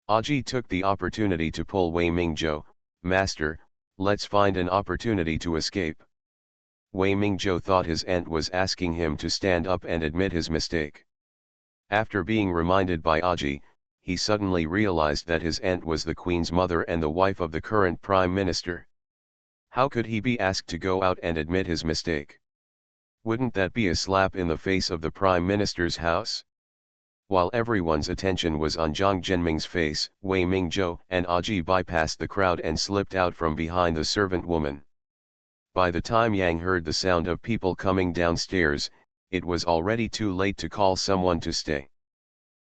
A: Aji took the opportunity to pull Wei Mingzhou, "Master, let's find an opportunity to escape." Wei Mingzhou thought his aunt was asking him to stand up and admit his mistake. After being reminded by Aji, he suddenly realized that his aunt was the Queen's mother and the wife of the current Prime Minister. How could he be asked to go out and admit his mistake? Wouldn't that be a slap in the face of the Prime Minister's house? While everyone's attention was on Zhang Zhenming's face, Wei Mingzhou and Aji bypassed the crowd and slipped out from behind the servant woman. By the time Yang heard the sound of people coming downstairs, it was already too late to call someone to stay.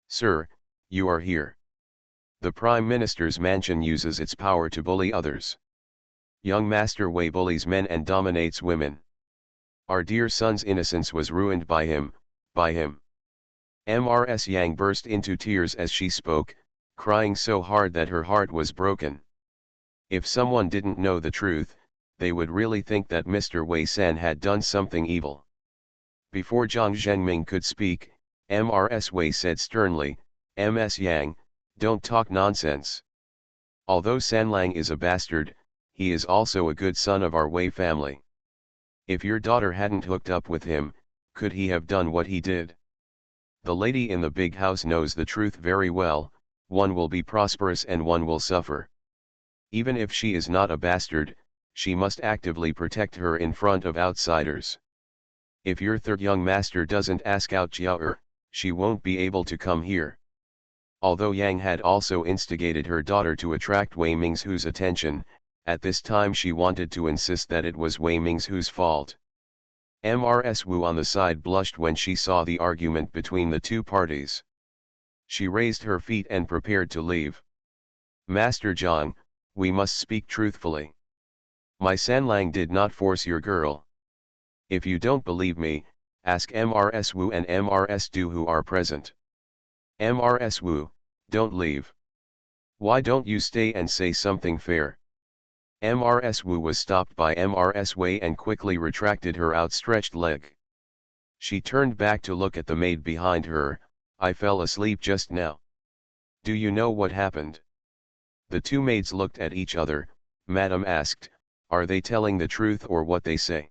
A: "Sir, you are here. The Prime Minister's mansion uses its power to bully others. Young Master Wei bullies men and dominates women. Our dear son's innocence was ruined by him, Mrs. Yang burst into tears as she spoke, crying so hard that her heart was broken. If someone didn't know the truth, they would really think that Mr. Wei San had done something evil. Before Zhang Zhenming could speak, Mrs. Wei said sternly, "Ms. Yang, don't talk nonsense. Although Sanlang is a bastard, he is also a good son of our Wei family. If your daughter hadn't hooked up with him, could he have done what he did? The lady in the big house knows the truth very well, one will be prosperous and one will suffer. Even if she is not a bastard, she must actively protect her in front of outsiders. If your third young master doesn't ask out Jiao, she won't be able to come here." Although Yang had also instigated her daughter to attract Wei Mingzhu's attention, at this time she wanted to insist that it was Wei Mingzhu's fault. Mrs. Wu on the side blushed when she saw the argument between the two parties. She raised her feet and prepared to leave. "Master Zhang, we must speak truthfully. My Sanlang did not force your girl. If you don't believe me, ask Mrs. Wu and Mrs. Du who are present. Mrs. Wu, don't leave. Why don't you stay and say something fair?" Mrs. Wu was stopped by Mrs. Wei and quickly retracted her outstretched leg. She turned back to look at the maid behind her. "I fell asleep just now. Do you know what happened?" The two maids looked at each other. Madame asked, "Are they telling the truth or what they say?"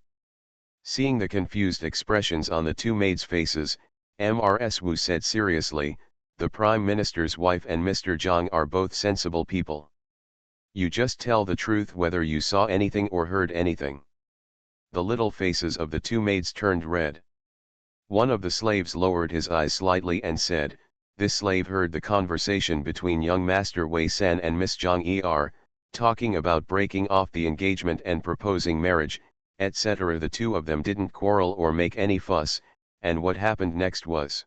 A: Seeing the confused expressions on the two maids' faces, Mrs. Wu said seriously, "The Prime Minister's wife and Mr. Zhang are both sensible people. You just tell the truth whether you saw anything or heard anything." The little faces of the two maids turned red. One of the slaves lowered his eyes slightly and said, "This slave heard the conversation between young Master Wei San and Miss Zhang Er, talking about breaking off the engagement and proposing marriage, etc. The two of them didn't quarrel or make any fuss, and what happened next was."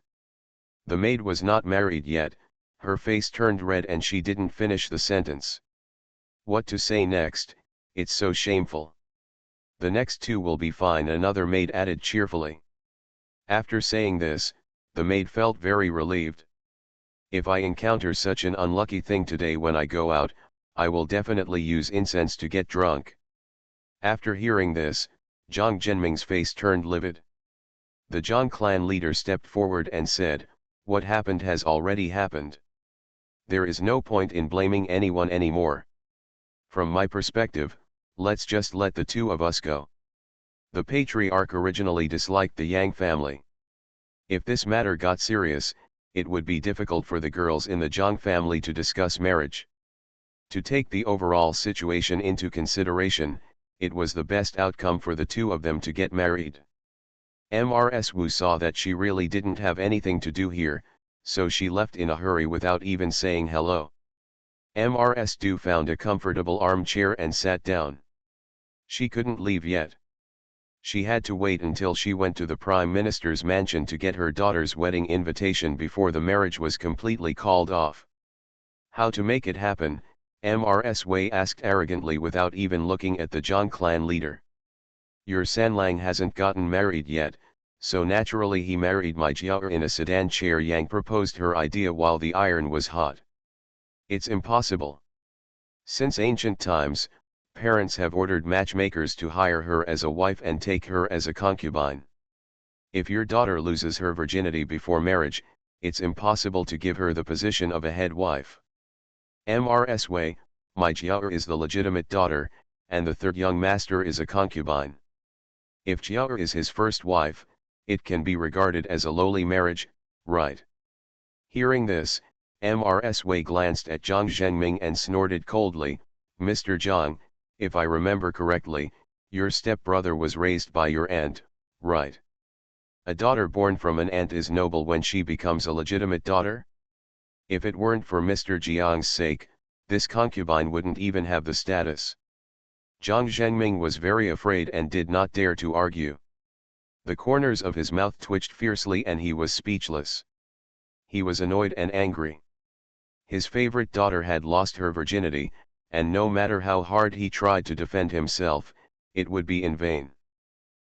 A: The maid was not married yet, her face turned red and she didn't finish the sentence. "What to say next? It's so shameful." "The next two will be fine," another maid added cheerfully. After saying this, the maid felt very relieved. "If I encounter such an unlucky thing today when I go out, I will definitely use incense to get drunk." After hearing this, Zhang Zhenming's face turned livid. The Zhang clan leader stepped forward and said, "What happened has already happened. There is no point in blaming anyone anymore. From my perspective, let's just let the two of us go." The patriarch originally disliked the Yang family. If this matter got serious, it would be difficult for the girls in the Zhang family to discuss marriage. To take the overall situation into consideration, it was the best outcome for the two of them to get married. Mrs. Wu saw that she really didn't have anything to do here, so she left in a hurry without even saying hello. Mrs. Du found a comfortable armchair and sat down. She couldn't leave yet. She had to wait until she went to the Prime Minister's mansion to get her daughter's wedding invitation before the marriage was completely called off. How to make it happen? Mrs. Wei asked arrogantly without even looking at the Zhang clan leader. "Your Sanlang hasn't gotten married yet, so naturally he married my Jiao in a sedan chair." Yang proposed her idea while the iron was hot. "It's impossible. Since ancient times, parents have ordered matchmakers to hire her as a wife and take her as a concubine. If your daughter loses her virginity before marriage, it's impossible to give her the position of a head wife. Mrs. Wei, my Jiao is the legitimate daughter, and the third young master is a concubine. If Jiao is his first wife, it can be regarded as a lowly marriage, right? Hearing this, Mrs. Wei glanced at Zhang Zhengming and snorted coldly, Mr. Zhang, if I remember correctly, your stepbrother was raised by your aunt, right? A daughter born from an aunt is noble when she becomes a legitimate daughter? If it weren't for Mr. Jiang's sake, this concubine wouldn't even have the status. Zhang Zhengming was very afraid and did not dare to argue. The corners of his mouth twitched fiercely and he was speechless. He was annoyed and angry. His favorite daughter had lost her virginity, and no matter how hard he tried to defend himself, it would be in vain.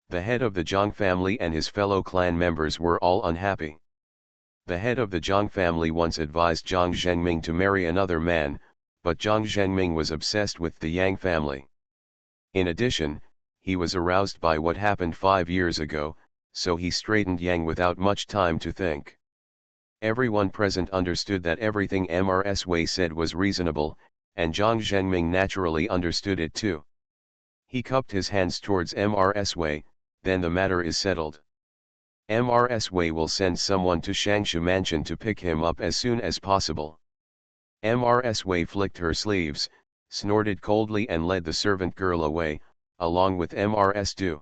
A: The head of the Zhang family and his fellow clan members were all unhappy. The head of the Zhang family once advised Zhang Zhengming to marry another man, but Zhang Zhengming was obsessed with the Yang family. In addition, he was aroused by what happened 5 years ago, so he straightened Yang without much time to think. Everyone present understood that everything Mrs. Wei said was reasonable, and Zhang Zhengming naturally understood it too. He cupped his hands towards Mrs. Wei, then the matter is settled. Mrs. Wei will send someone to Shangshu Mansion to pick him up as soon as possible. Mrs. Wei flicked her sleeves, snorted coldly and led the servant girl away, along with Mrs. Du.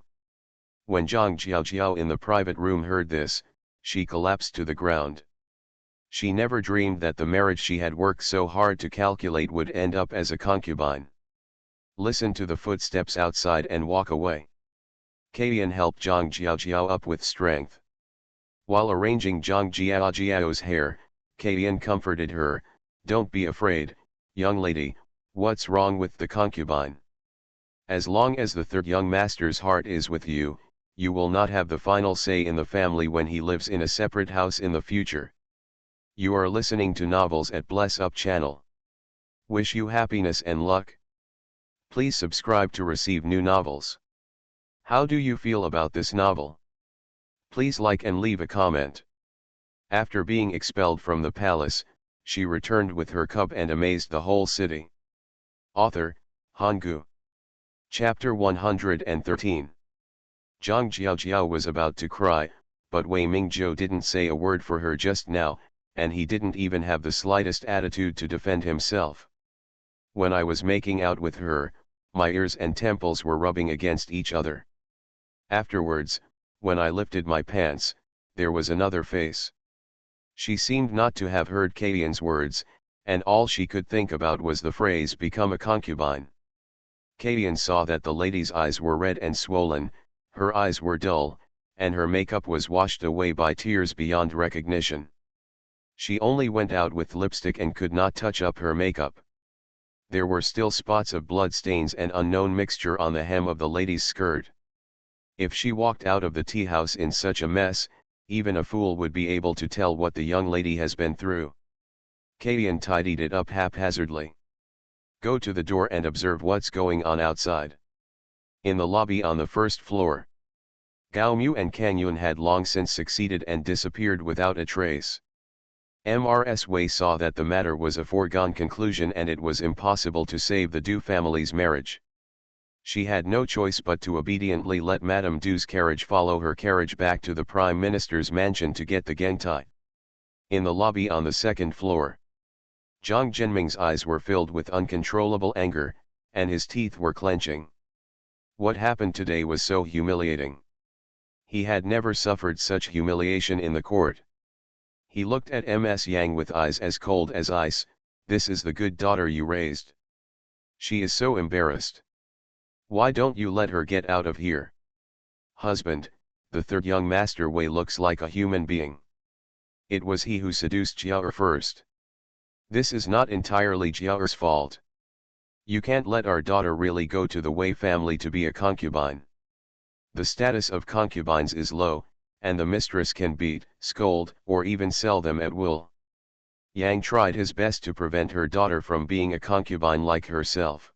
A: When Zhang Jiao in the private room heard this, she collapsed to the ground. She never dreamed that the marriage she had worked so hard to calculate would end up as a concubine. Listen to the footsteps outside and walk away. Kaiyan helped Zhang Jiao up with strength. While arranging Zhang Jiao's hair, Kaiyan comforted her, don't be afraid, young lady, what's wrong with the concubine? As long as the third young master's heart is with you, you will not have the final say in the family when he lives in a separate house in the future. You are listening to Novels at Bless Up channel. Wish you happiness and luck. Please subscribe to receive new novels. How do you feel about this novel? Please like and leave a comment. After being expelled from the palace, she returned with her cub and amazed the whole city. Author, Hanggu. Chapter 113. Zhang Jiao was about to cry, but Wei Mingzhou didn't say a word for her just now, and he didn't even have the slightest attitude to defend himself. When I was making out with her, my ears and temples were rubbing against each other. Afterwards, when I lifted my pants, there was another face. She seemed not to have heard Kaiyan's words, and all she could think about was the phrase become a concubine. Kaiyan saw that the lady's eyes were red and swollen, her eyes were dull, and her makeup was washed away by tears beyond recognition. She only went out with lipstick and could not touch up her makeup. There were still spots of blood stains and unknown mixture on the hem of the lady's skirt. If she walked out of the tea house in such a mess, even a fool would be able to tell what the young lady has been through. Kaiyan tidied it up haphazardly. Go to the door and observe what's going on outside. In the lobby on the first floor. Gao Mu and Kang Yun had long since succeeded and disappeared without a trace. Mrs. Wei saw that the matter was a foregone conclusion and it was impossible to save the Du family's marriage. She had no choice but to obediently let Madame Du's carriage follow her carriage back to the Prime Minister's mansion to get the gangtai. In the lobby on the second floor, Zhang Zhenming's eyes were filled with uncontrollable anger, and his teeth were clenching. What happened today was so humiliating. He had never suffered such humiliation in the court. He looked at Ms. Yang with eyes as cold as ice. This is the good daughter you raised. She is so embarrassed. Why don't you let her get out of here? Husband, the third young master Wei looks like a human being. It was he who seduced Jiao first. This is not entirely Jiao's fault. You can't let our daughter really go to the Wei family to be a concubine. The status of concubines is low, and the mistress can beat, scold, or even sell them at will. Yang tried his best to prevent her daughter from being a concubine like herself.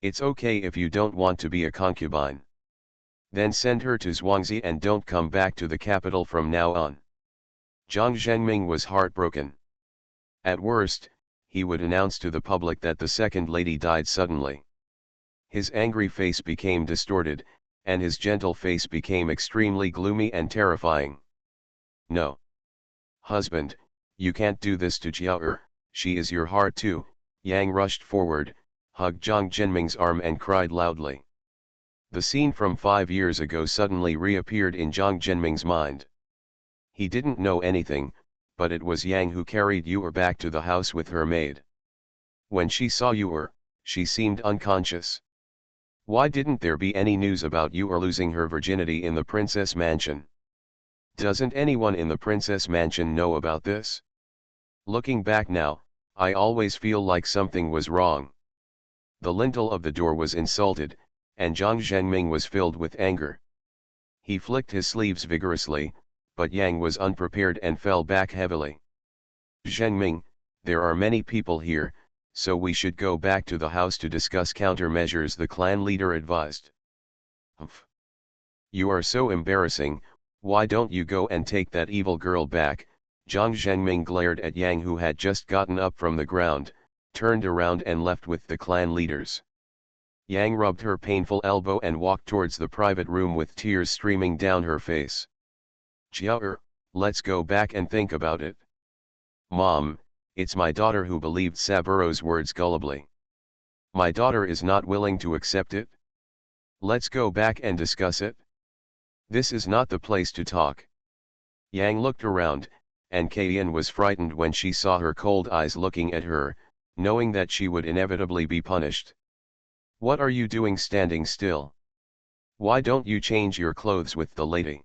A: It's okay if you don't want to be a concubine. Then send her to Zhuangzi and don't come back to the capital from now on. Jiang Zhengming was heartbroken. At worst, he would announce to the public that the second lady died suddenly. His angry face became distorted, and his gentle face became extremely gloomy and terrifying. No. Husband, you can't do this to Jiao. She is your heart too. Yang rushed forward, hugged Jiang Zhenming's arm and cried loudly. The scene from 5 years ago suddenly reappeared in Jiang Zhenming's mind. He didn't know anything, but it was Yang who carried Yu back to the house with her maid. When she saw Yu, she seemed unconscious. Why didn't there be any news about Yu losing her virginity in the princess mansion? Doesn't anyone in the princess mansion know about this? Looking back now, I always feel like something was wrong. The lintel of the door was insulted, and Jiang Zhengming was filled with anger. He flicked his sleeves vigorously, but Yang was unprepared and fell back heavily. Zhengming, there are many people here, so we should go back to the house to discuss countermeasures, the clan leader advised. Humph. You are so embarrassing, why don't you go and take that evil girl back? Jiang Zhengming glared at Yang, who had just gotten up from the ground, turned around and left with the clan leaders. Yang rubbed her painful elbow and walked towards the private room with tears streaming down her face. Jiao, let's go back and think about it. Mom, it's my daughter who believed Saburo's words gullibly. My daughter is not willing to accept it. Let's go back and discuss it. This is not the place to talk. Yang looked around, and Kaiyan was frightened when she saw her cold eyes looking at her, knowing that she would inevitably be punished. What are you doing standing still? Why don't you change your clothes with the lady?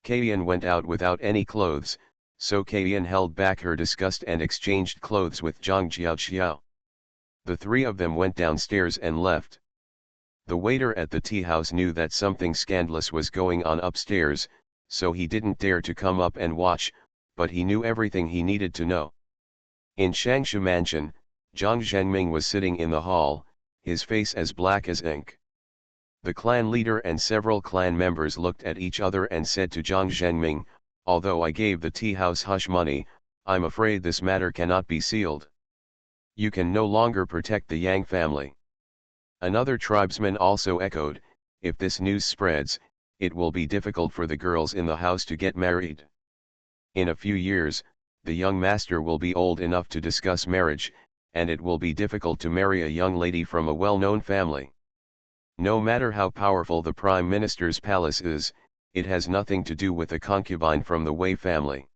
A: Kaiyan went out without any clothes, so Kaiyan held back her disgust and exchanged clothes with Zhang Jiaoqiao. The three of them went downstairs and left. The waiter at the tea house knew that something scandalous was going on upstairs, so he didn't dare to come up and watch, but he knew everything he needed to know. In Shangshu Mansion, Jiang Zhengming was sitting in the hall, his face as black as ink. The clan leader and several clan members looked at each other and said to Jiang Zhengming, although I gave the tea house hush money, I'm afraid this matter cannot be sealed. You can no longer protect the Yang family. Another tribesman also echoed, if this news spreads, it will be difficult for the girls in the house to get married. In a few years, the young master will be old enough to discuss marriage, and it will be difficult to marry a young lady from a well-known family. No matter how powerful the Prime Minister's palace is, it has nothing to do with a concubine from the Wei family.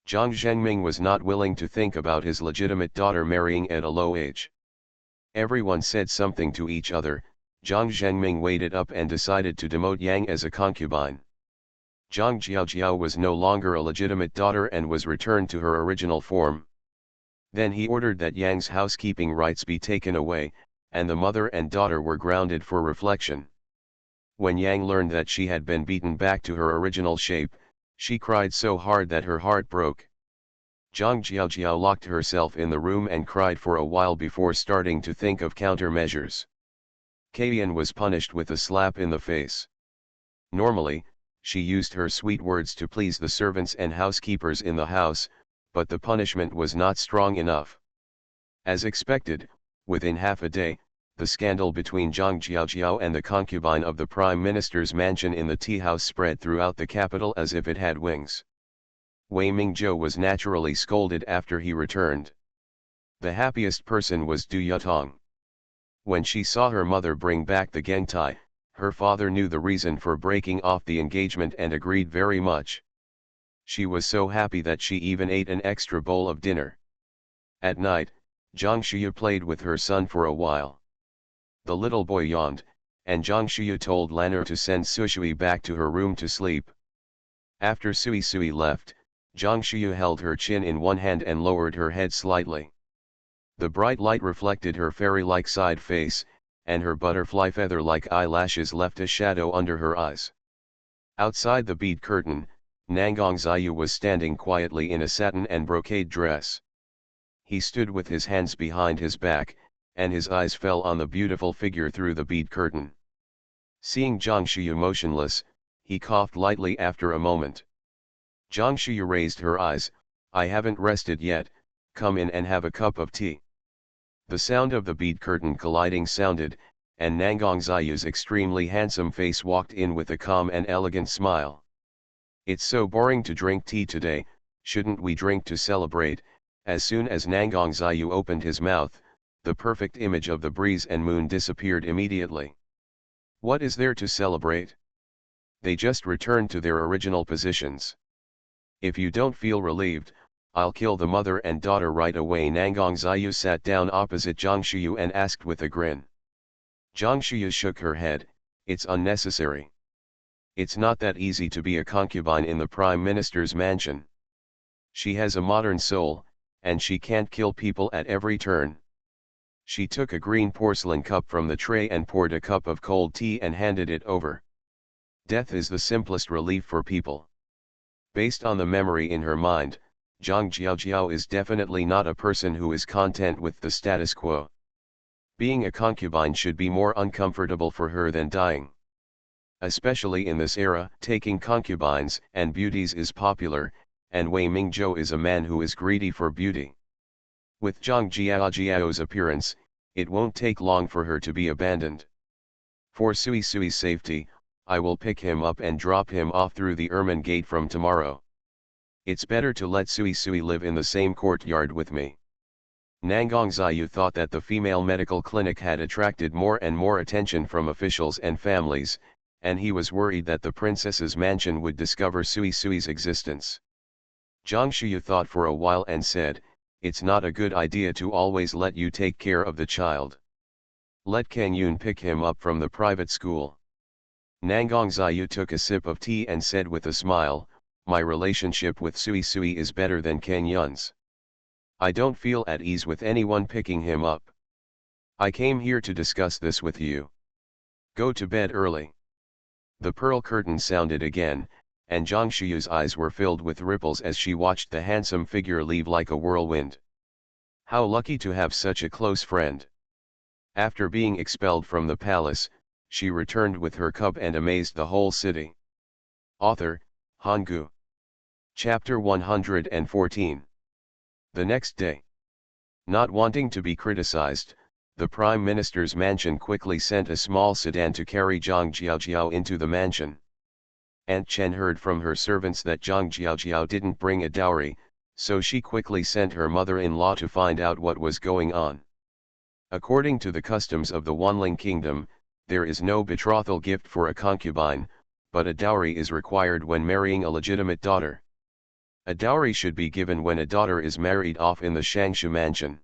A: Jiang Zhengming was not willing to think about his legitimate daughter marrying at a low age. Everyone said something to each other. Jiang Zhengming weighed it up and decided to demote Yang as a concubine. Zhang Jiaojiao was no longer a legitimate daughter and was returned to her original form. Then he ordered that Yang's housekeeping rights be taken away, and the mother and daughter were grounded for reflection. When Yang learned that she had been beaten back to her original shape, she cried so hard that her heart broke. Zhang Jiaojiao locked herself in the room and cried for a while before starting to think of countermeasures. Kaiyan was punished with a slap in the face. Normally, she used her sweet words to please the servants and housekeepers in the house, but the punishment was not strong enough. As expected, within half a day, the scandal between Zhang Jiaojiao and the concubine of the Prime Minister's mansion in the tea house spread throughout the capital as if it had wings. Wei Mingzhou was naturally scolded after he returned. The happiest person was Du Yutong. When she saw her mother bring back the gengtai, her father knew the reason for breaking off the engagement and agreed very much. She was so happy that she even ate an extra bowl of dinner. At night, Zhang Shuya played with her son for a while. The little boy yawned, and Zhang Shuya told Lan'er to send Susui back to her room to sleep. After Sui left, Zhang Shuya held her chin in one hand and lowered her head slightly. The bright light reflected her fairy-like side face, and her butterfly feather-like eyelashes left a shadow under her eyes. Outside the bead curtain, Nangong Ziyu was standing quietly in a satin and brocade dress. He stood with his hands behind his back, and his eyes fell on the beautiful figure through the bead curtain. Seeing Zhang Shuyu motionless, he coughed lightly after a moment. Zhang Shuyu raised her eyes. "I haven't rested yet, come in and have a cup of tea." The sound of the bead curtain colliding sounded, and Nangang Ziyu's extremely handsome face walked in with a calm and elegant smile. "It's so boring to drink tea today, shouldn't we drink to celebrate?" As soon as Nangang Ziyu opened his mouth, the perfect image of the breeze and moon disappeared immediately. "What is there to celebrate? They just returned to their original positions. If you don't feel relieved, I'll kill the mother and daughter right away." Nangang Ziyu sat down opposite Zhang Shuyu and asked with a grin. Zhang Shuyu shook her head. "It's unnecessary. It's not that easy to be a concubine in the Prime Minister's mansion. She has a modern soul, and she can't kill people at every turn." She took a green porcelain cup from the tray and poured a cup of cold tea and handed it over. "Death is the simplest relief for people." Based on the memory in her mind, Zhang Jiaojiao is definitely not a person who is content with the status quo. Being a concubine should be more uncomfortable for her than dying. Especially in this era, taking concubines and beauties is popular, and Wei Mingzhou is a man who is greedy for beauty. With Zhang Jiaojiao's appearance, it won't take long for her to be abandoned. For Sui Sui's safety, I will pick him up and drop him off through the Ermine Gate from tomorrow. It's better to let Sui Sui live in the same courtyard with me. Nangang Ziyu thought that the female medical clinic had attracted more and more attention from officials and families, and he was worried that the princess's mansion would discover Sui Sui's existence. Zhang Shuyu thought for a while and said, "It's not a good idea to always let you take care of the child. Let Kang Yun pick him up from the private school." Nangang Ziyu took a sip of tea and said with a smile, "My relationship with Sui Sui is better than Kang Yun's. I don't feel at ease with anyone picking him up. I came here to discuss this with you. Go to bed early." The pearl curtain sounded again, and Zhang Shuyu's eyes were filled with ripples as she watched the handsome figure leave like a whirlwind. How lucky to have such a close friend. After being expelled from the palace, she returned with her cup and amazed the whole city. Author, Hanggu. Chapter 114. The next day. Not wanting to be criticized, the Prime Minister's mansion quickly sent a small sedan to carry Zhang Jiaojiao into the mansion. Aunt Chen heard from her servants that Zhang Jiaojiao didn't bring a dowry, so she quickly sent her mother-in-law to find out what was going on. According to the customs of the Wanling Kingdom, there is no betrothal gift for a concubine, but a dowry is required when marrying a legitimate daughter. A dowry should be given when a daughter is married off in the Shangshu mansion.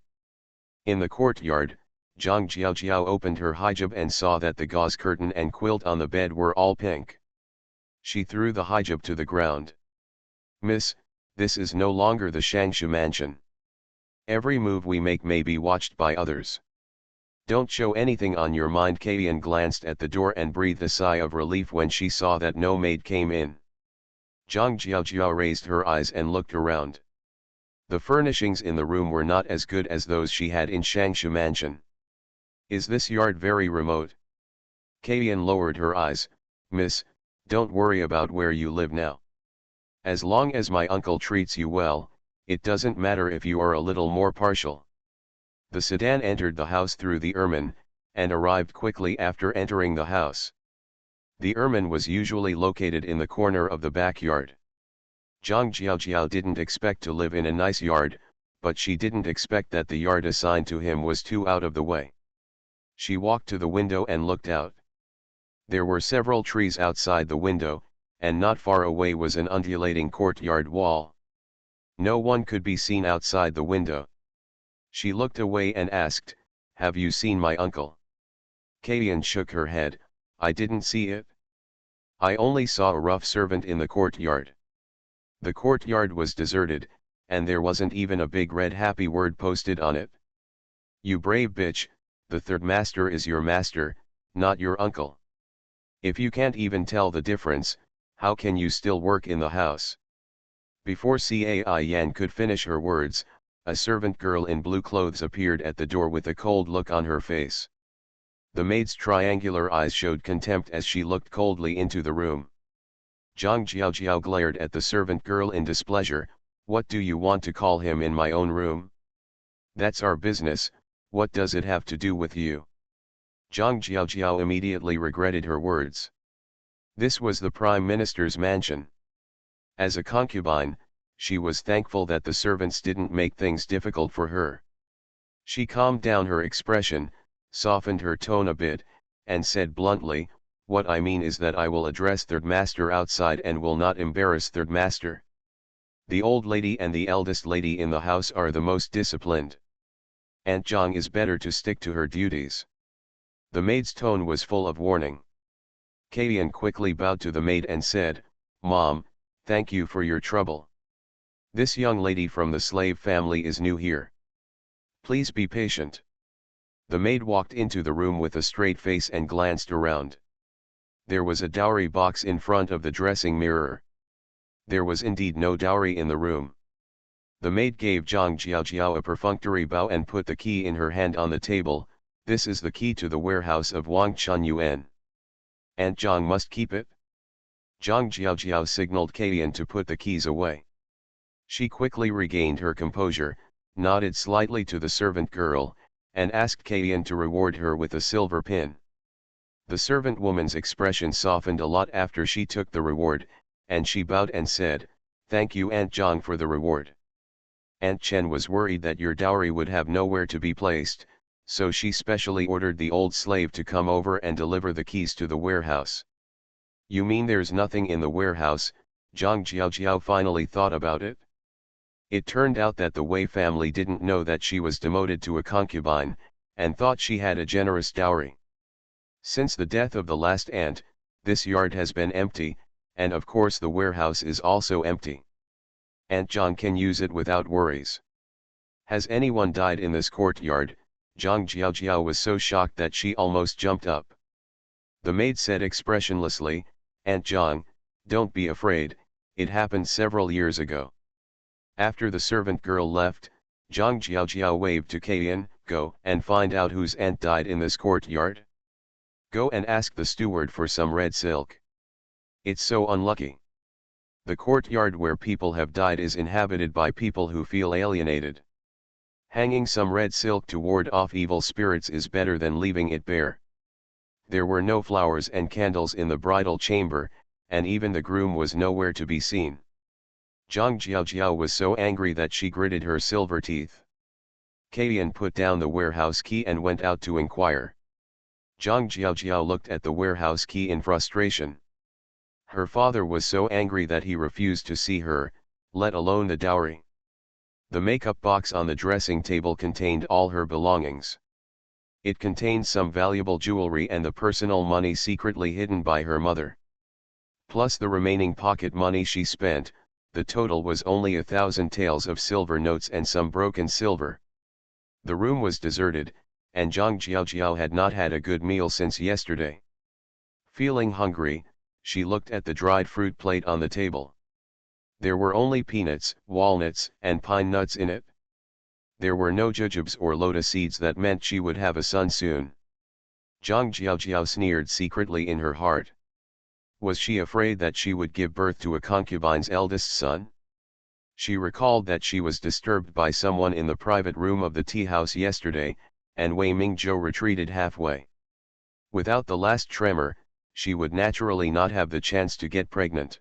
A: In the courtyard, Zhang Jiaojiao opened her hijab and saw that the gauze curtain and quilt on the bed were all pink. She threw the hijab to the ground. "Miss, this is no longer the Shangshu mansion. Every move we make may be watched by others. Don't show anything on your mind." Kaiyan glanced at the door and breathed a sigh of relief when she saw that no maid came in. Zhang Jiaojiao raised her eyes and looked around. The furnishings in the room were not as good as those she had in Shangshu mansion. "Is this yard very remote?" Kaiyan lowered her eyes. "Miss, don't worry about where you live now. As long as my uncle treats you well, it doesn't matter if you are a little more partial." The sedan entered the house through the ermine, and arrived quickly after entering the house. The ermine was usually located in the corner of the backyard. Zhang Jiaojiao didn't expect to live in a nice yard, but she didn't expect that the yard assigned to him was too out of the way. She walked to the window and looked out. There were several trees outside the window, and not far away was an undulating courtyard wall. No one could be seen outside the window. She looked away and asked, "Have you seen my uncle?" Kaiyan shook her head. "I didn't see it. I only saw a rough servant in the courtyard." The courtyard was deserted, and there wasn't even a big red happy word posted on it. "You brave bitch, the third master is your master, not your uncle. If you can't even tell the difference, how can you still work in the house?" Before Cai Yan could finish her words, A servant girl in blue clothes appeared at the door with a cold look on her face. The maid's triangular eyes showed contempt as she looked coldly into the room. Zhang Jiaojiao glared at the servant girl in displeasure. What do you want to call him in my own room? That's our business, what does it have to do with you? Zhang Jiaojiao immediately regretted her words. This was the Prime Minister's mansion. As a concubine, she was thankful that the servants didn't make things difficult for her. She calmed down her expression, softened her tone a bit, and said bluntly, what I mean is that I will address Third Master outside and will not embarrass Third Master. The old lady and the eldest lady in the house are the most disciplined. Aunt Zhang is better to stick to her duties. The maid's tone was full of warning. Kaiyan quickly bowed to the maid and said, Mom, thank you for your trouble. This young lady from the slave family is new here. Please be patient. The maid walked into the room with a straight face and glanced around. There was a dowry box in front of the dressing mirror. There was indeed no dowry in the room. The maid gave Zhang Jiaojiao a perfunctory bow and put the key in her hand on the table. This is the key to the warehouse of Wang Chunyuan. Aunt Zhang must keep it. Zhang Jiaojiao signaled Kaiyan to put the keys away. She quickly regained her composure, nodded slightly to the servant girl, and asked Kaiyan to reward her with a silver pin. The servant woman's expression softened a lot after she took the reward, and she bowed and said, Thank you Aunt Zhang for the reward. Aunt Chen was worried that your dowry would have nowhere to be placed, so she specially ordered the old slave to come over and deliver the keys to the warehouse. You mean there's nothing in the warehouse? Zhang Jiaojiao finally thought about it. It turned out that the Wei family didn't know that she was demoted to a concubine, and thought she had a generous dowry. Since the death of the last aunt, this yard has been empty, and of course the warehouse is also empty. Aunt Zhang can use it without worries. Has anyone died in this courtyard? Zhang Jiaojiao was so shocked that she almost jumped up. The maid said expressionlessly, Aunt Zhang, don't be afraid, it happened several years ago. After the servant girl left, Zhang Jiaojiao waved to Kaiyan, go and find out whose aunt died in this courtyard. Go and ask the steward for some red silk. It's so unlucky. The courtyard where people have died is inhabited by people who feel alienated. Hanging some red silk to ward off evil spirits is better than leaving it bare. There were no flowers and candles in the bridal chamber, and even the groom was nowhere to be seen. Zhang Jiaojiao was so angry that she gritted her silver teeth. Kaiyan put down the warehouse key and went out to inquire. Zhang Jiaojiao looked at the warehouse key in frustration. Her father was so angry that he refused to see her, let alone the dowry. The makeup box on the dressing table contained all her belongings. It contained some valuable jewelry and the personal money secretly hidden by her mother. Plus the remaining pocket money she spent, the total was only 1,000 taels of silver notes and some broken silver. The room was deserted, and Zhang Jiaojiao had not had a good meal since yesterday. Feeling hungry, she looked at the dried fruit plate on the table. There were only peanuts, walnuts, and pine nuts in it. There were no jujubes or lotus seeds that meant she would have a son soon. Zhang Jiaojiao sneered secretly in her heart. Was she afraid that she would give birth to a concubine's eldest son? She recalled that she was disturbed by someone in the private room of the tea house yesterday, and Wei Mingzhou retreated halfway. Without the last tremor, she would naturally not have the chance to get pregnant.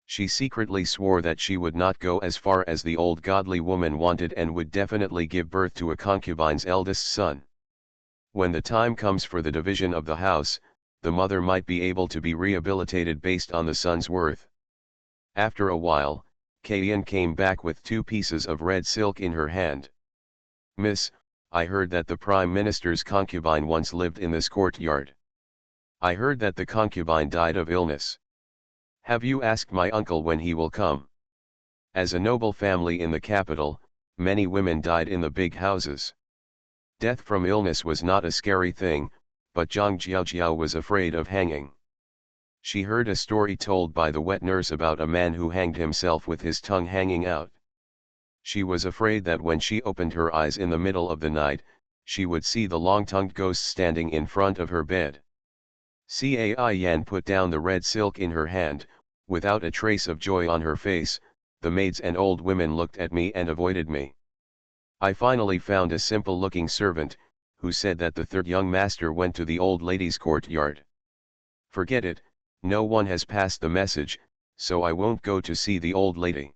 A: She secretly swore that she would not go as far as the old godly woman wanted and would definitely give birth to a concubine's eldest son. When the time comes for the division of the house, the mother might be able to be rehabilitated based on the son's worth. After a while, Kaiyan came back with 2 pieces of red silk in her hand. Miss, I heard that the Prime Minister's concubine once lived in this courtyard. I heard that the concubine died of illness. Have you asked my uncle when he will come? As a noble family in the capital, many women died in the big houses. Death from illness was not a scary thing, but Zhang Jiaojiao was afraid of hanging. She heard a story told by the wet nurse about a man who hanged himself with his tongue hanging out. She was afraid that when she opened her eyes in the middle of the night, she would see the long-tongued ghost standing in front of her bed. Cai Yan put down the red silk in her hand, without a trace of joy on her face. The maids and old women looked at me and avoided me. I finally found a simple-looking servant, who said that the third young master went to the old lady's courtyard. Forget it, no one has passed the message, so I won't go to see the old lady.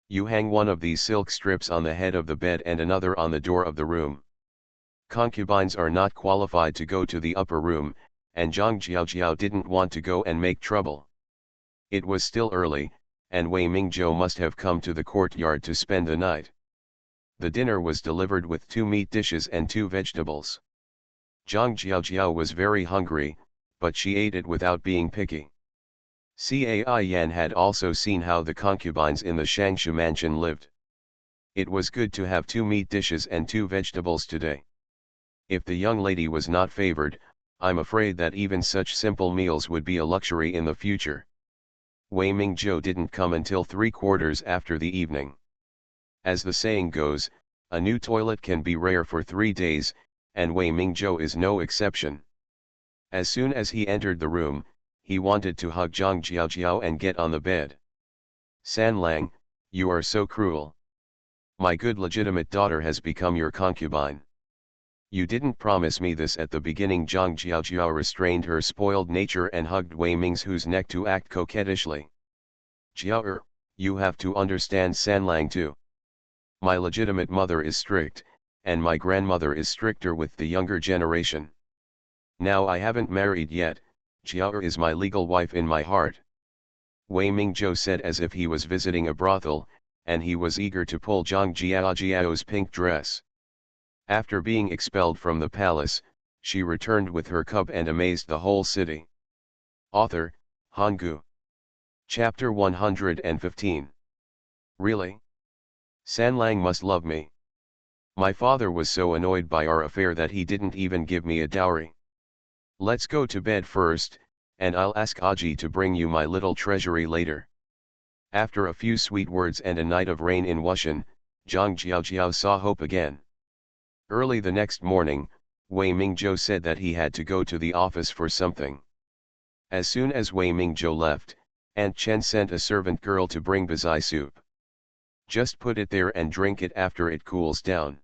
A: You hang one of these silk strips on the head of the bed and another on the door of the room. Concubines are not qualified to go to the upper room, and Zhang Jiaojiao didn't want to go and make trouble. It was still early, and Wei Mingzhou must have come to the courtyard to spend the night. The dinner was delivered with 2 meat dishes and 2 vegetables. Zhang Jiaojiao was very hungry, but she ate it without being picky. Cai Yan had also seen how the concubines in the Shangshu mansion lived. It was good to have 2 meat dishes and 2 vegetables today. If the young lady was not favored, I'm afraid that even such simple meals would be a luxury in the future. Wei Mingzhou didn't come until 3/4 after the evening. As the saying goes, a new toilet can be rare for 3 days, and Wei Mingzhou is no exception. As soon as he entered the room, he wanted to hug Zhang Jiaojiao and get on the bed. San Lang, you are so cruel. My good legitimate daughter has become your concubine. You didn't promise me this at the beginning. Zhang Jiaojiao restrained her spoiled nature and hugged Wei Mingzhou's neck to act coquettishly. Jiao you have to understand San Lang too. My legitimate mother is strict, and my grandmother is stricter with the younger generation. Now I haven't married yet, Jiao is my legal wife in my heart. Wei Mingzhou said as if he was visiting a brothel, and he was eager to pull Zhang Jiaojiao's pink dress. After being expelled from the palace, she returned with her cub and amazed the whole city. Author, Hanggu. Chapter 115. Really? San Lang must love me. My father was so annoyed by our affair that he didn't even give me a dowry. Let's go to bed first, and I'll ask Aji to bring you my little treasury later. After a few sweet words and a night of rain in Wushan, Zhang Jiaojiao saw hope again. Early the next morning, Wei Mingzhou said that he had to go to the office for something. As soon as Wei Mingzhou left, Aunt Chen sent a servant girl to bring bazai soup. Just put it there and drink it after it cools down.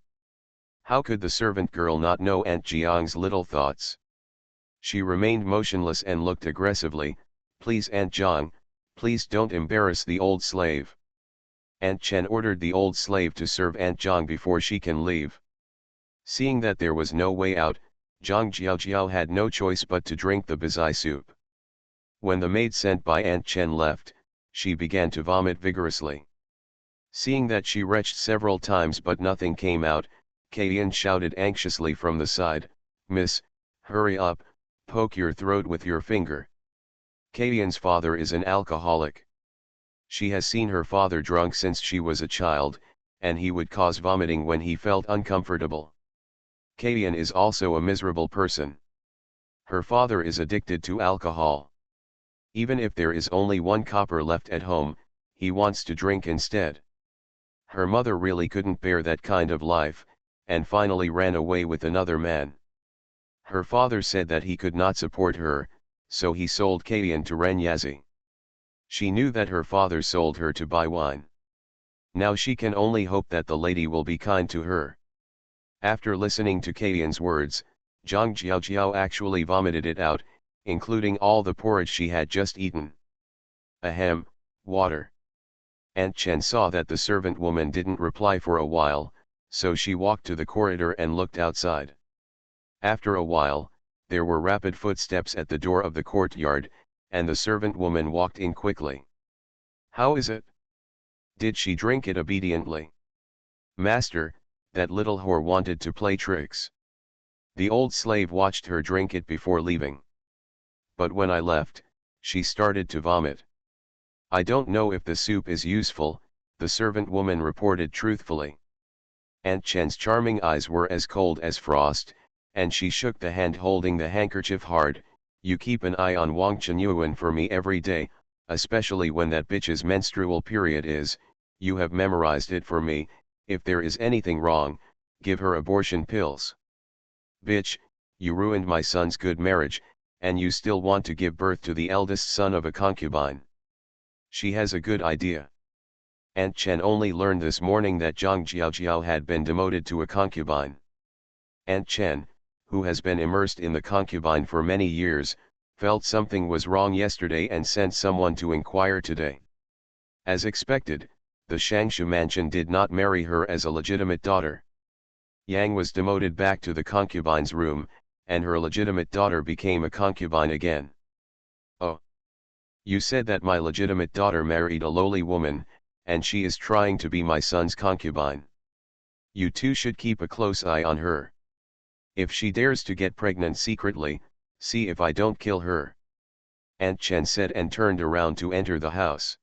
A: How could the servant girl not know Aunt Jiang's little thoughts? She remained motionless and looked aggressively. Please Aunt Jiang, please don't embarrass the old slave. Aunt Chen ordered the old slave to serve Aunt Jiang before she can leave. Seeing that there was no way out, Zhang Jiaojiao had no choice but to drink the bazai soup. When the maid sent by Aunt Chen left, she began to vomit vigorously. Seeing that she retched several times but nothing came out, Kaiyan shouted anxiously from the side, "Miss, hurry up, poke your throat with your finger." Kaiyan's father is an alcoholic. She has seen her father drunk since she was a child, and he would cause vomiting when he felt uncomfortable. Kaiyan is also a miserable person. Her father is addicted to alcohol. Even if there is only 1 copper left at home, he wants to drink instead. Her mother really couldn't bear that kind of life, and finally ran away with another man. Her father said that he could not support her, so he sold Kaiyan to Renyazi. She knew that her father sold her to buy wine. Now she can only hope that the lady will be kind to her. After listening to Kaiyan's words, Zhang Jiaojiao actually vomited it out, including all the porridge she had just eaten. Ahem, water. Aunt Chen saw that the servant woman didn't reply for a while, so she walked to the corridor and looked outside. After a while, there were rapid footsteps at the door of the courtyard, and the servant woman walked in quickly. How is it? Did she drink it obediently? Master, that little whore wanted to play tricks. The old slave watched her drink it before leaving. But when I left, she started to vomit. I don't know if the soup is useful, the servant woman reported truthfully. Aunt Chen's charming eyes were as cold as frost, and she shook the hand holding the handkerchief hard. You keep an eye on Wang Chenyuan for me every day, especially when that bitch's menstrual period is. You have memorized it for me. If there is anything wrong, give her abortion pills. Bitch, you ruined my son's good marriage, and you still want to give birth to the eldest son of a concubine. She has a good idea. Aunt Chen only learned this morning that Zhang Jiaojiao had been demoted to a concubine. Aunt Chen, who has been immersed in the concubine for many years, felt something was wrong yesterday and sent someone to inquire today. As expected, the Shangshu mansion did not marry her as a legitimate daughter. Yang was demoted back to the concubine's room, and her legitimate daughter became a concubine again. Oh. You said that my legitimate daughter married a lowly woman, and she is trying to be my son's concubine. You two should keep a close eye on her. If she dares to get pregnant secretly, see if I don't kill her. Aunt Chen said and turned around to enter the house.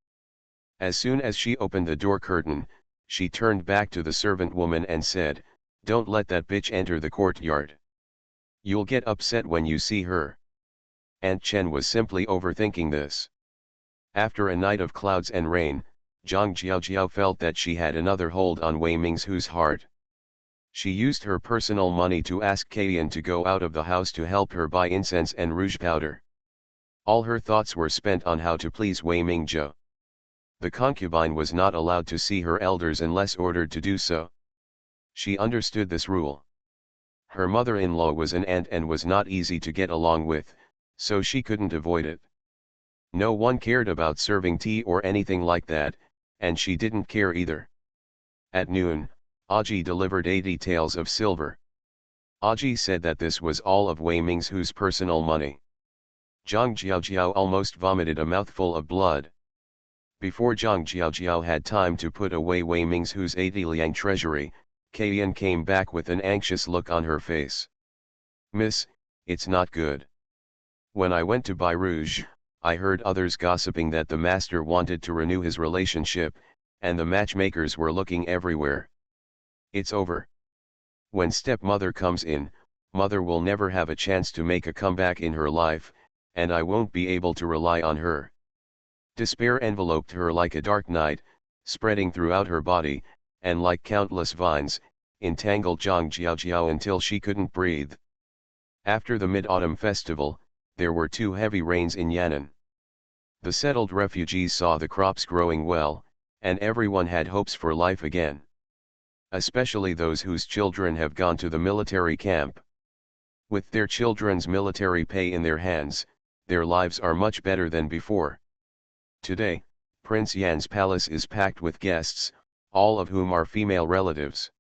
A: As soon as she opened the door curtain, she turned back to the servant woman and said, "Don't let that bitch enter the courtyard. You'll get upset when you see her." Aunt Chen was simply overthinking this. After a night of clouds and rain, Zhang Jiaojiao felt that she had another hold on Wei Minghu's heart. She used her personal money to ask Kaiyan to go out of the house to help her buy incense and rouge powder. All her thoughts were spent on how to please Wei Mingzhou. The concubine was not allowed to see her elders unless ordered to do so. She understood this rule. Her mother-in-law was an aunt and was not easy to get along with, so she couldn't avoid it. No one cared about serving tea or anything like that, and she didn't care either. At noon, Aji delivered 80 taels of silver. Aji said that this was all of Wei Minghu's personal money. Zhang Jiaojiao almost vomited a mouthful of blood. Before Zhang Jiaojiao had time to put away Wei Minghu's 80 liang treasury, Kaiyan came back with an anxious look on her face. "Miss, it's not good. When I went to buy rouge, I heard others gossiping that the master wanted to renew his relationship, and the matchmakers were looking everywhere. It's over. When stepmother comes in, mother will never have a chance to make a comeback in her life, and I won't be able to rely on her." Despair enveloped her like a dark night, spreading throughout her body, and like countless vines, entangled Zhang Jiaojiao until she couldn't breathe. After the Mid-Autumn Festival, there were 2 heavy rains in Yan'an. The settled refugees saw the crops growing well, and everyone had hopes for life again. Especially those whose children have gone to the military camp. With their children's military pay in their hands, their lives are much better than before. Today, Prince Yan's palace is packed with guests, all of whom are female relatives.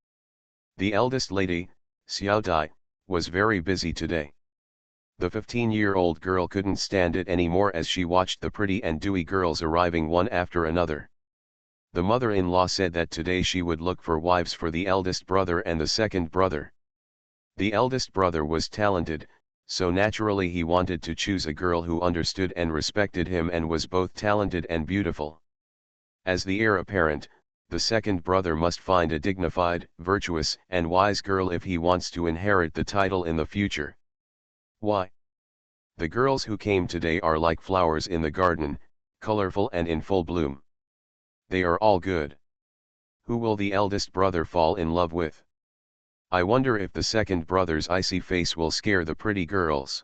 A: The eldest lady, Xiao Dai, was very busy today. The 15-year-old girl couldn't stand it anymore as she watched the pretty and dewy girls arriving one after another. The mother-in-law said that today she would look for wives for the eldest brother and the second brother. The eldest brother was talented, so naturally he wanted to choose a girl who understood and respected him and was both talented and beautiful. As the heir apparent, the second brother must find a dignified, virtuous, and wise girl if he wants to inherit the title in the future. Why? The girls who came today are like flowers in the garden, colorful and in full bloom. They are all good. Who will the eldest brother fall in love with? I wonder if the second brother's icy face will scare the pretty girls.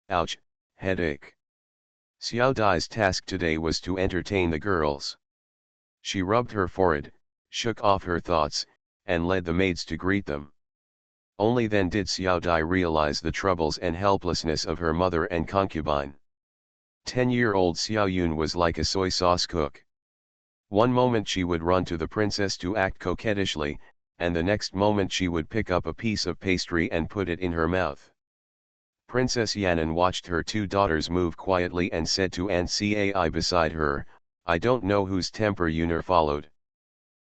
A: Ouch, headache. Xiao Dai's task today was to entertain the girls. She rubbed her forehead, shook off her thoughts, and led the maids to greet them. Only then did Xiao Dai realize the troubles and helplessness of her mother and concubine. 10-year-old Xiao Yun was like a soy sauce cook. One moment she would run to the princess to act coquettishly, and the next moment she would pick up a piece of pastry and put it in her mouth. Princess Yan'an watched her 2 daughters move quietly and said to Aunt Cai beside her, "I don't know whose temper Yuner followed."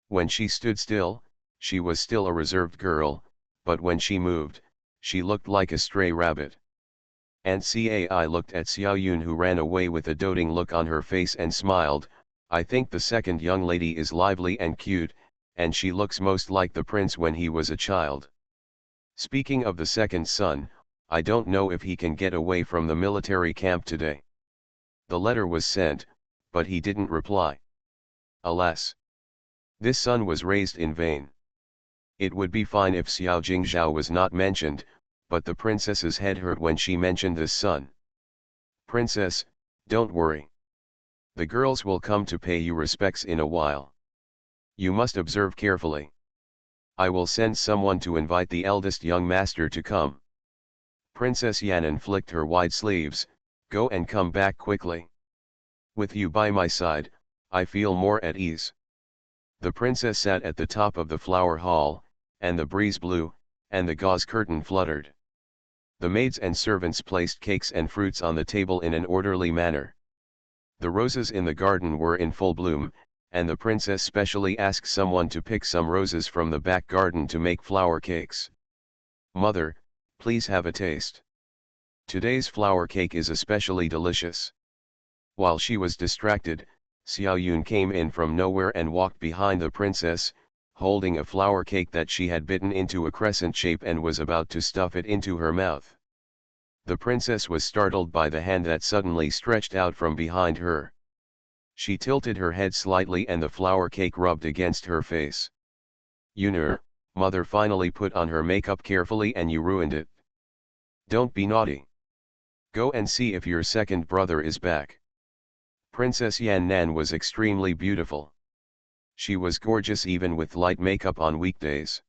A: When she stood still, she was still a reserved girl, but when she moved, she looked like a stray rabbit. Aunt Cai looked at Xiao Yun, who ran away with a doting look on her face, and smiled. "I think the second young lady is lively and cute, and she looks most like the prince when he was a child. Speaking of the second son, I don't know if he can get away from the military camp today." The letter was sent, but he didn't reply. Alas! This son was raised in vain. It would be fine if Xiao Jingzhao was not mentioned, but the princess's head hurt when she mentioned this son. Princess, don't worry. The girls will come to pay you respects in a while. You must observe carefully. I will send someone to invite the eldest young master to come. Princess Yanan flicked her wide sleeves, go and come back quickly. With you by my side, I feel more at ease. The princess sat at the top of the flower hall, and the breeze blew, and the gauze curtain fluttered. The maids and servants placed cakes and fruits on the table in an orderly manner. The roses in the garden were in full bloom, and the princess specially asked someone to pick some roses from the back garden to make flower cakes. Mother, please have a taste. Today's flower cake is especially delicious. While she was distracted, Xiao Yun came in from nowhere and walked behind the princess, holding a flower cake that she had bitten into a crescent shape and was about to stuff it into her mouth. The princess was startled by the hand that suddenly stretched out from behind her. She tilted her head slightly and the flower cake rubbed against her face. Yun'er, mother finally put on her makeup carefully and you ruined it. Don't be naughty. Go and see if your second brother is back. Princess Yan Nan was extremely beautiful. She was gorgeous even with light makeup on weekdays.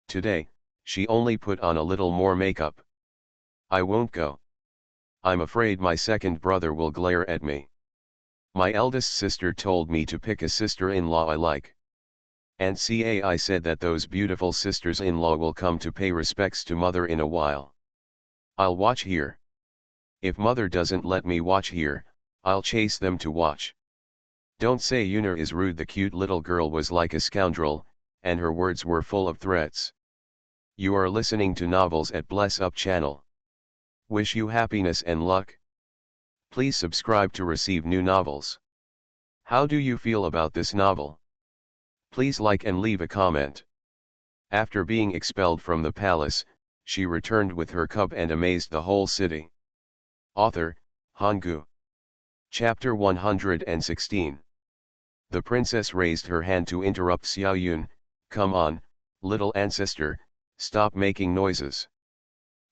A: Today, she only put on a little more makeup. I won't go. I'm afraid my second brother will glare at me. My eldest sister told me to pick a sister-in-law I like. And Cai said that those beautiful sisters-in-law will come to pay respects to mother in a while. I'll watch here. If mother doesn't let me watch here, I'll chase them to watch. Don't say Yun'er is rude. The cute little girl was like a scoundrel, and her words were full of threats. You are listening to Novels at Bless Up channel. Wish you happiness and luck. Please subscribe to receive new novels. How do you feel about this novel? Please like and leave a comment. After being expelled from the palace, she returned with her cub and amazed the whole city. Author, Hanggu. Chapter 116. The princess raised her hand to interrupt Xiao Yun. Come on, little ancestor, stop making noises.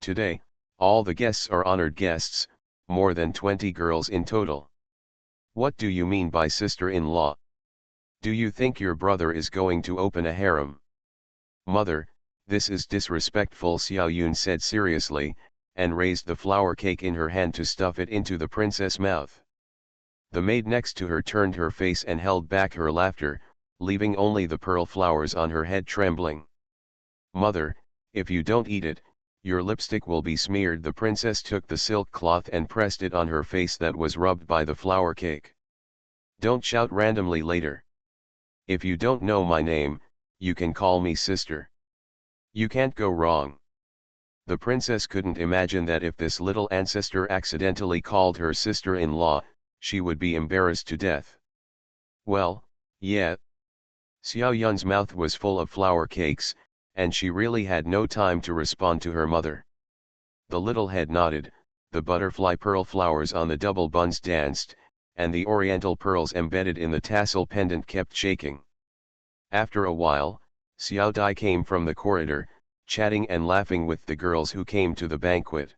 A: Today, all the guests are honored guests, more than 20 girls in total. What do you mean by sister-in-law? Do you think your brother is going to open a harem? Mother, this is disrespectful, Xiao Yun said seriously, and raised the flower cake in her hand to stuff it into the princess' mouth. The maid next to her turned her face and held back her laughter, leaving only the pearl flowers on her head trembling. Mother, if you don't eat it, your lipstick will be smeared. The princess took the silk cloth and pressed it on her face that was rubbed by the flower cake. Don't shout randomly later. If you don't know my name, you can call me sister. You can't go wrong. The princess couldn't imagine that if this little ancestor accidentally called her sister-in-law, she would be embarrassed to death. Well, yeah. Xiao Yun's mouth was full of flower cakes, and she really had no time to respond to her mother. The little head nodded, the butterfly pearl flowers on the double buns danced, and the oriental pearls embedded in the tassel pendant kept shaking. After a while, Xiao Dai came from the corridor, chatting and laughing with the girls who came to the banquet.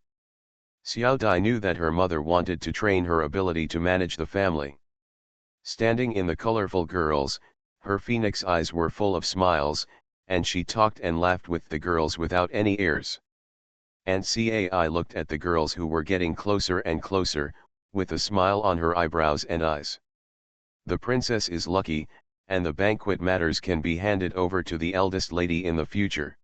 A: Xiao Dai knew that her mother wanted to train her ability to manage the family. Standing in the colorful girls, her phoenix eyes were full of smiles, and she talked and laughed with the girls without any airs. And Cai looked at the girls who were getting closer and closer, with a smile on her eyebrows and eyes. The princess is lucky, and the banquet matters can be handed over to the eldest lady in the future.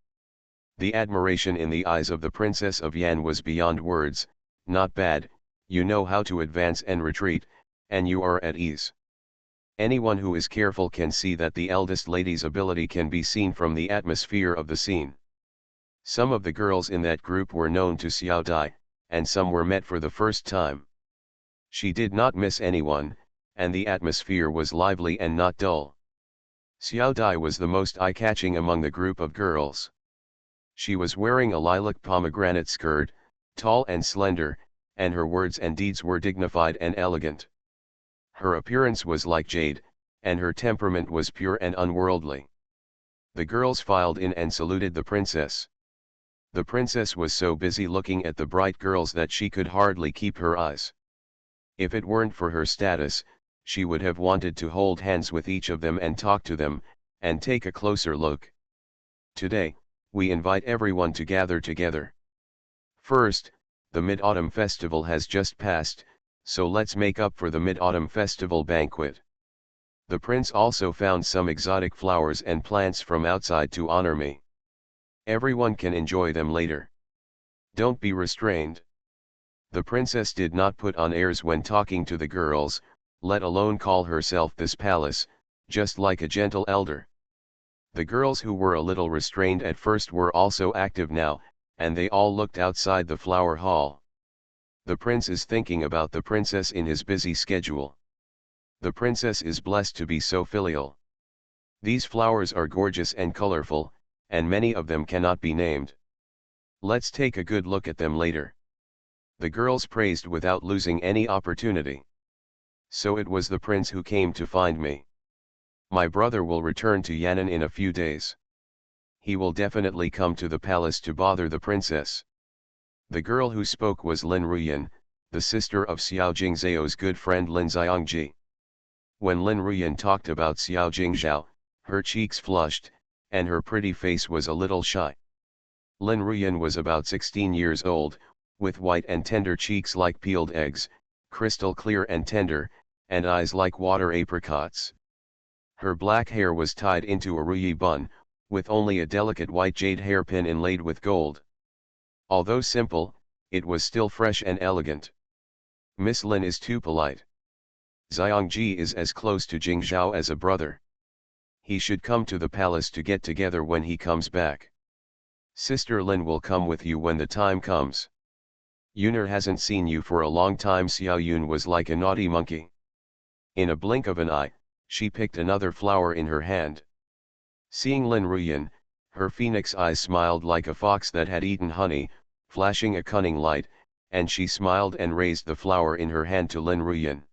A: The admiration in the eyes of the Princess of Yan was beyond words. Not bad, you know how to advance and retreat, and you are at ease. Anyone who is careful can see that the eldest lady's ability can be seen from the atmosphere of the scene. Some of the girls in that group were known to Xiao Dai, and some were met for the first time. She did not miss anyone, and the atmosphere was lively and not dull. Xiao Dai was the most eye-catching among the group of girls. She was wearing a lilac pomegranate skirt, tall and slender, and her words and deeds were dignified and elegant. Her appearance was like jade, and her temperament was pure and unworldly. The girls filed in and saluted the princess. The princess was so busy looking at the bright girls that she could hardly keep her eyes. If it weren't for her status, she would have wanted to hold hands with each of them and talk to them, and take a closer look. Today, we invite everyone to gather together. First, the Mid-Autumn Festival has just passed, so let's make up for the Mid-Autumn Festival banquet. The prince also found some exotic flowers and plants from outside to honor me. Everyone can enjoy them later. Don't be restrained. The princess did not put on airs when talking to the girls, let alone call herself this palace, just like a gentle elder. The girls who were a little restrained at first were also active now, and they all looked outside the flower hall. The prince is thinking about the princess in his busy schedule. The princess is blessed to be so filial. These flowers are gorgeous and colorful, and many of them cannot be named. Let's take a good look at them later. The girls praised without losing any opportunity. So it was the prince who came to find me. My brother will return to Yan'an in a few days. He will definitely come to the palace to bother the princess. The girl who spoke was Lin Ruyan, the sister of Xiao Jingzhao's good friend Lin Xiangji. When Lin Ruyan talked about Xiao Jingzhao, her cheeks flushed, and her pretty face was a little shy. Lin Ruyan was about 16 years old, with white and tender cheeks like peeled eggs, crystal clear and tender, and eyes like water apricots. Her black hair was tied into a ruyi bun, with only a delicate white jade hairpin inlaid with gold. Although simple, it was still fresh and elegant. Miss Lin is too polite. Xiangji is as close to Jingzhao as a brother. He should come to the palace to get together when he comes back. Sister Lin will come with you when the time comes. Yuner hasn't seen you for a long time. Xiao Yun was like a naughty monkey. In a blink of an eye, she picked another flower in her hand. Seeing Lin Ruyan, her phoenix eyes smiled like a fox that had eaten honey, flashing a cunning light, and she smiled and raised the flower in her hand to Lin Ruyan.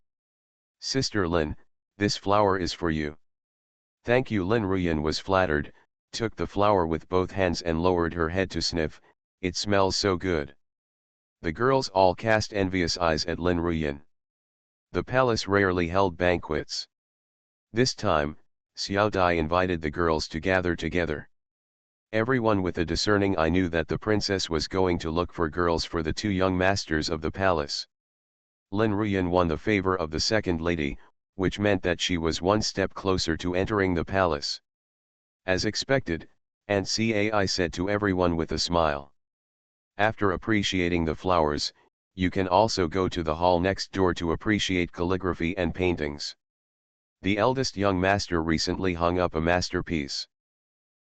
A: Sister Lin, this flower is for you. Thank you. Lin Ruyan was flattered, took the flower with both hands and lowered her head to sniff. It smells so good. The girls all cast envious eyes at Lin Ruyan. The palace rarely held banquets. This time, Xiao Dai invited the girls to gather together. Everyone with a discerning eye knew that the princess was going to look for girls for the two young masters of the palace. Lin Ruyan won the favor of the second lady, which meant that she was one step closer to entering the palace. As expected, Aunt Cai said to everyone with a smile. After appreciating the flowers, you can also go to the hall next door to appreciate calligraphy and paintings. The eldest young master recently hung up a masterpiece.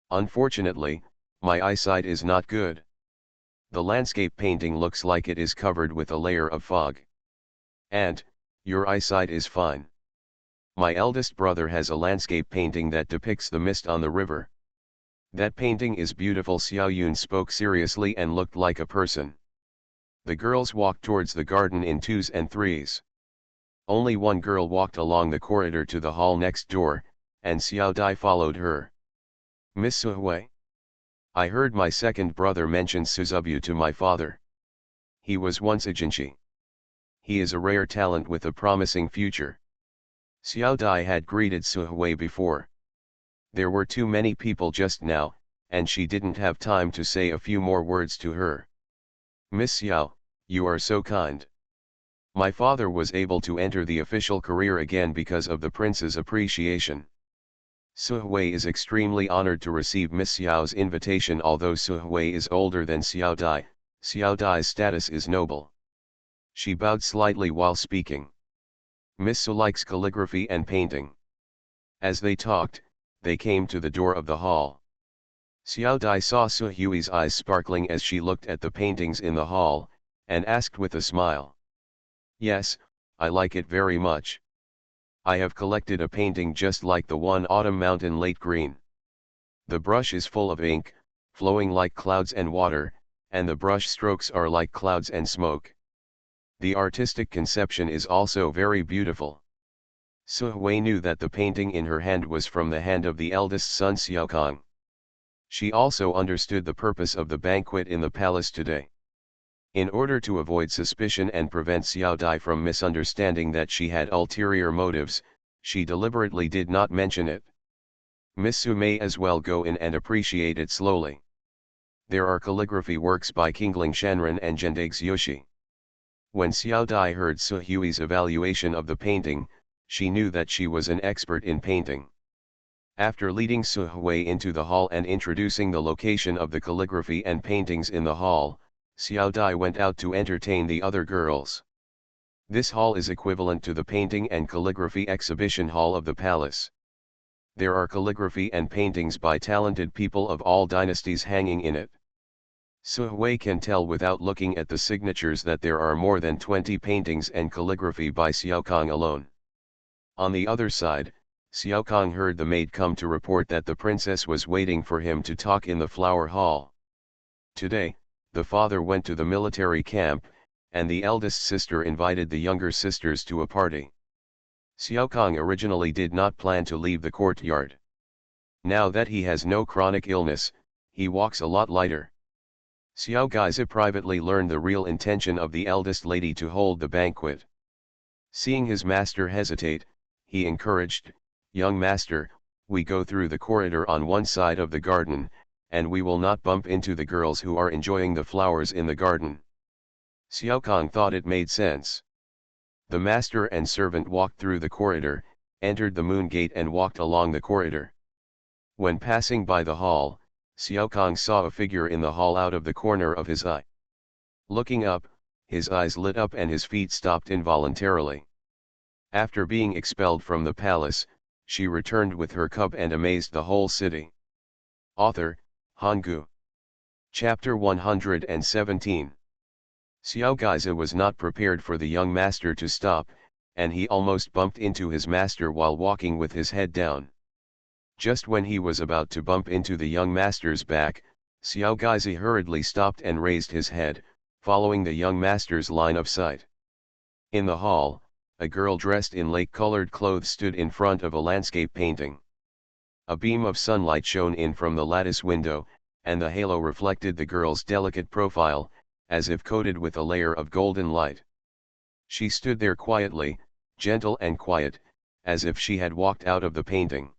A: Unfortunately, my eyesight is not good. The landscape painting looks like it is covered with a layer of fog. Aunt, your eyesight is fine. My eldest brother has a landscape painting that depicts the mist on the river. That painting is beautiful. Xiao Yun spoke seriously and looked like a person. The girls walked towards the garden in twos and threes. Only one girl walked along the corridor to the hall next door, and Xiao Dai followed her. Miss Suhui. I heard my second brother mention Suzubu to my father. He was once a Jinshi. He is a rare talent with a promising future. Xiao Dai had greeted Suhui before. There were too many people just now, and she didn't have time to say a few more words to her. Miss Xiao, you are so kind. My father was able to enter the official career again because of the prince's appreciation. Suhui is extremely honored to receive Miss Xiao's invitation. Although Suhui is older than Xiao Dai's status is noble. She bowed slightly while speaking. Miss Su likes calligraphy and painting. As they talked, they came to the door of the hall. Xiao Dai saw Suhui's eyes sparkling as she looked at the paintings in the hall, and asked with a smile. Yes, I like it very much. I have collected a painting just like the one Autumn Mountain Late Green. The brush is full of ink, flowing like clouds and water, and the brush strokes are like clouds and smoke. The artistic conception is also very beautiful. Su Hui knew that the painting in her hand was from the hand of the eldest son Xiao Kang. She also understood the purpose of the banquet in the palace today. In order to avoid suspicion and prevent Xiao Dai from misunderstanding that she had ulterior motives, she deliberately did not mention it. Miss Su may as well go in and appreciate it slowly. There are calligraphy works by Qingling Shenren and Zhendage Yoshi. When Xiao Dai heard Su Hui's evaluation of the painting, she knew that she was an expert in painting. After leading Su Hui into the hall and introducing the location of the calligraphy and paintings in the hall, Xiao Dai went out to entertain the other girls. This hall is equivalent to the painting and calligraphy exhibition hall of the palace. There are calligraphy and paintings by talented people of all dynasties hanging in it. Su Hui can tell without looking at the signatures that there are more than 20 paintings and calligraphy by Xiao Kang alone. On the other side, Xiao Kang heard the maid come to report that the princess was waiting for him to talk in the flower hall. Today, the father went to the military camp, and the eldest sister invited the younger sisters to a party. Xiao Kang originally did not plan to leave the courtyard. Now that he has no chronic illness, he walks a lot lighter. Xiao Gaizi privately learned the real intention of the eldest lady to hold the banquet. Seeing his master hesitate, he encouraged, "Young master, we go through the corridor on one side of the garden, and we will not bump into the girls who are enjoying the flowers in the garden." Xiao Kang thought it made sense. The master and servant walked through the corridor, entered the moon gate and walked along the corridor. When passing by the hall, Xiao Kang saw a figure in the hall out of the corner of his eye. Looking up, his eyes lit up and his feet stopped involuntarily. After being expelled from the palace, she returned with her cub and amazed the whole city. Author, Hanggu. Chapter 117. Xiao Gaizi was not prepared for the young master to stop, and he almost bumped into his master while walking with his head down. Just when he was about to bump into the young master's back, Xiao Gaizi hurriedly stopped and raised his head, following the young master's line of sight. In the hall, a girl dressed in lake-colored clothes stood in front of a landscape painting. A beam of sunlight shone in from the lattice window, and the halo reflected the girl's delicate profile, as if coated with a layer of golden light. She stood there quietly, gentle and quiet, as if she had walked out of the painting.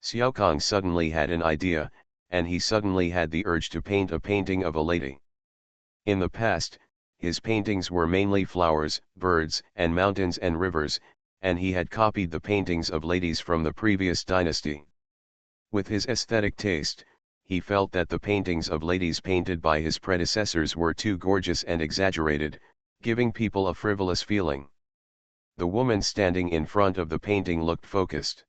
A: Xiao Kang suddenly had an idea, and he suddenly had the urge to paint a painting of a lady. In the past, his paintings were mainly flowers, birds, and mountains and rivers, and he had copied the paintings of ladies from the previous dynasty. With his aesthetic taste, he felt that the paintings of ladies painted by his predecessors were too gorgeous and exaggerated, giving people a frivolous feeling. The woman standing in front of the painting looked focused.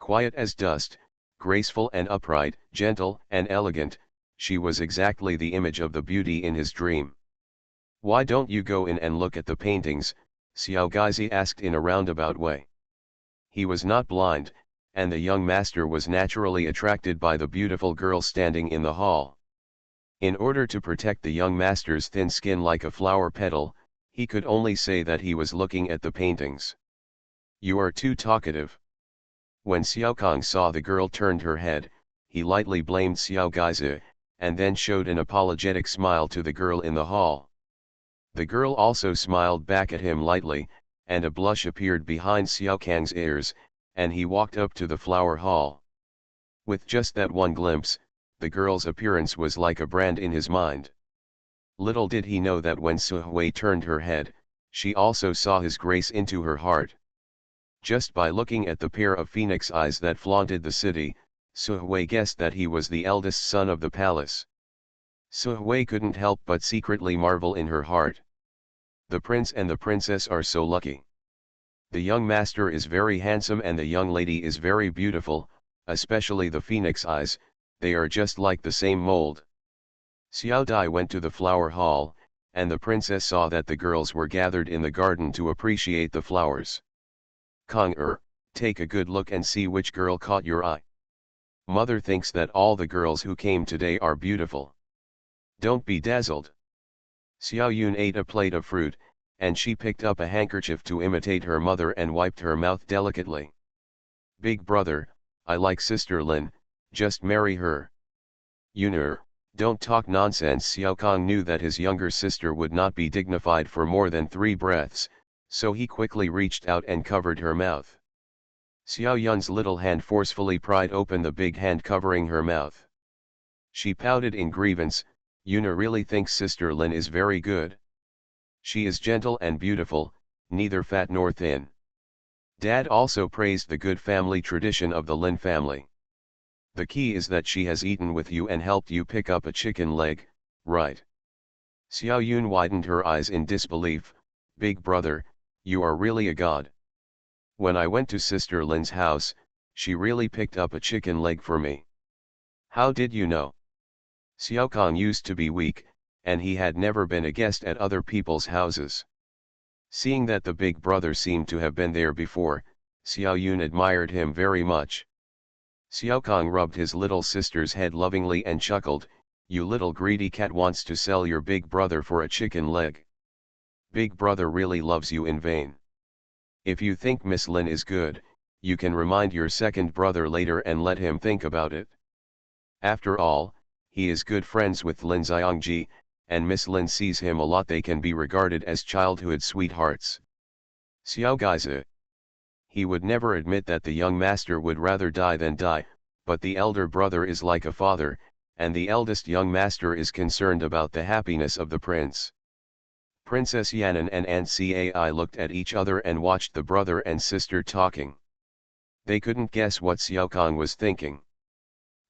A: Quiet as dust, graceful and upright, gentle and elegant, she was exactly the image of the beauty in his dream. "Why don't you go in and look at the paintings?" Xiao Gaizi asked in a roundabout way. He was not blind, and the young master was naturally attracted by the beautiful girl standing in the hall. In order to protect the young master's thin skin like a flower petal, he could only say that he was looking at the paintings. "You are too talkative." When Xiao Kang saw the girl turned her head, he lightly blamed Xiao Gaizi, and then showed an apologetic smile to the girl in the hall. The girl also smiled back at him lightly, and a blush appeared behind Xiao Kang's ears, and he walked up to the flower hall. With just that one glimpse, the girl's appearance was like a brand in his mind. Little did he know that when Su Hui turned her head, she also saw his grace into her heart. Just by looking at the pair of phoenix eyes that flaunted the city, Su Hui guessed that he was the eldest son of the palace. Su Hui couldn't help but secretly marvel in her heart. The prince and the princess are so lucky. The young master is very handsome and the young lady is very beautiful, especially the phoenix eyes, they are just like the same mold. Xiao Dai went to the flower hall, and the princess saw that the girls were gathered in the garden to appreciate the flowers. "Kang take a good look and see which girl caught your eye. Mother thinks that all the girls who came today are beautiful. Don't be dazzled." Xiao Yun ate a plate of fruit, and she picked up a handkerchief to imitate her mother and wiped her mouth delicately. Big brother, I like Sister Lin, just marry her. Yunur, don't talk nonsense. Xiao Kong knew that his younger sister would not be dignified for more than 3 breaths, so he quickly reached out and covered her mouth. Xiao Yun's little hand forcefully pried open the big hand covering her mouth. She pouted in grievance, Yunur really thinks Sister Lin is very good. She is gentle and beautiful, neither fat nor thin. Dad also praised the good family tradition of the Lin family. The key is that she has eaten with you and helped you pick up a chicken leg, right? Xiao Yun widened her eyes in disbelief. Big brother, you are really a god. When I went to Sister Lin's house, she really picked up a chicken leg for me. How did you know? Xiao Kong used to be weak, and he had never been a guest at other people's houses. Seeing that the big brother seemed to have been there before, Xiao Yun admired him very much. Xiao Kong rubbed his little sister's head lovingly and chuckled, you little greedy cat wants to sell your big brother for a chicken leg. Big brother really loves you in vain. If you think Miss Lin is good, you can remind your second brother later and let him think about it. After all, he is good friends with Lin Xiangji, and Miss Lin sees him a lot. They can be regarded as childhood sweethearts. Xiao Gaizi. He would never admit that the young master would rather die than die, but the elder brother is like a father, and the eldest young master is concerned about the happiness of the prince. Princess Yanan and Ancai looked at each other and watched the brother and sister talking. They couldn't guess what Xiao Kong was thinking.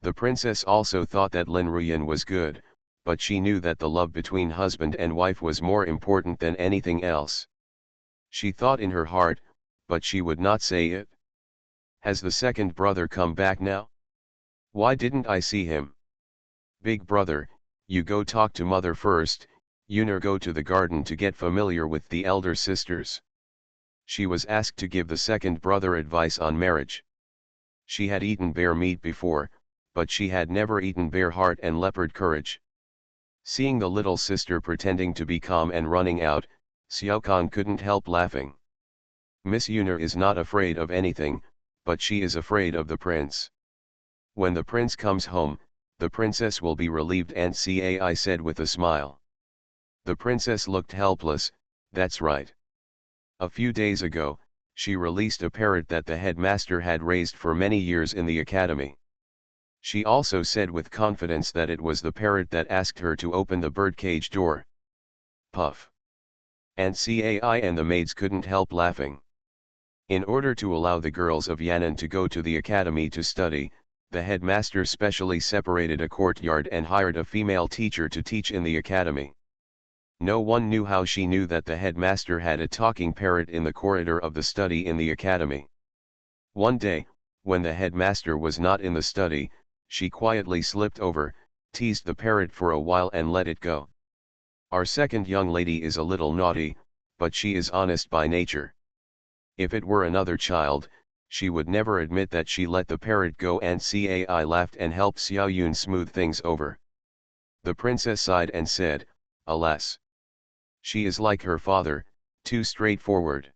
A: The princess also thought that Lin Ruyan was good, but she knew that the love between husband and wife was more important than anything else. She thought in her heart, but she would not say it. Has the second brother come back now? Why didn't I see him? Big brother, you go talk to mother first. Yunur go to the garden to get familiar with the elder sisters. She was asked to give the second brother advice on marriage. She had eaten bear meat before, but she had never eaten bear heart and leopard courage. Seeing the little sister pretending to be calm and running out, Xiao Kong couldn't help laughing. Miss Yunur is not afraid of anything, but she is afraid of the prince. When the prince comes home, the princess will be relieved, Ancai said with a smile. The princess looked helpless. That's right. A few days ago, she released a parrot that the headmaster had raised for many years in the academy. She also said with confidence that it was the parrot that asked her to open the birdcage door. Puff. Ancai and the maids couldn't help laughing. In order to allow the girls of Yan'an to go to the academy to study, the headmaster specially separated a courtyard and hired a female teacher to teach in the academy. No one knew how she knew that the headmaster had a talking parrot in the corridor of the study in the academy. One day, when the headmaster was not in the study, she quietly slipped over, teased the parrot for a while and let it go. Our second young lady is a little naughty, but she is honest by nature. If it were another child, she would never admit that she let the parrot go. Ancai laughed and helped Xiao Yun smooth things over. The princess sighed and said, alas. She is like her father, too straightforward.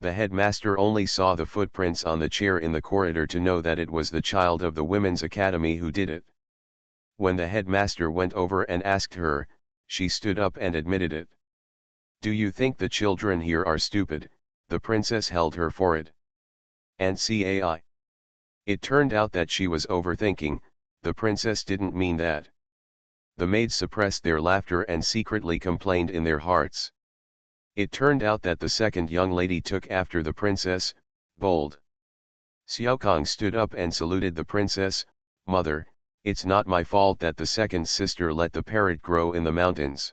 A: The headmaster only saw the footprints on the chair in the corridor to know that it was the child of the women's academy who did it. When the headmaster went over and asked her, she stood up and admitted it. Do you think the children here are stupid? The princess held her for it. Ancai. It turned out that she was overthinking. The princess didn't mean that. The maids suppressed their laughter and secretly complained in their hearts. It turned out that the second young lady took after the princess, bold. Xiao Kong stood up and saluted the princess. Mother, it's not my fault that the second sister let the parrot grow in the mountains.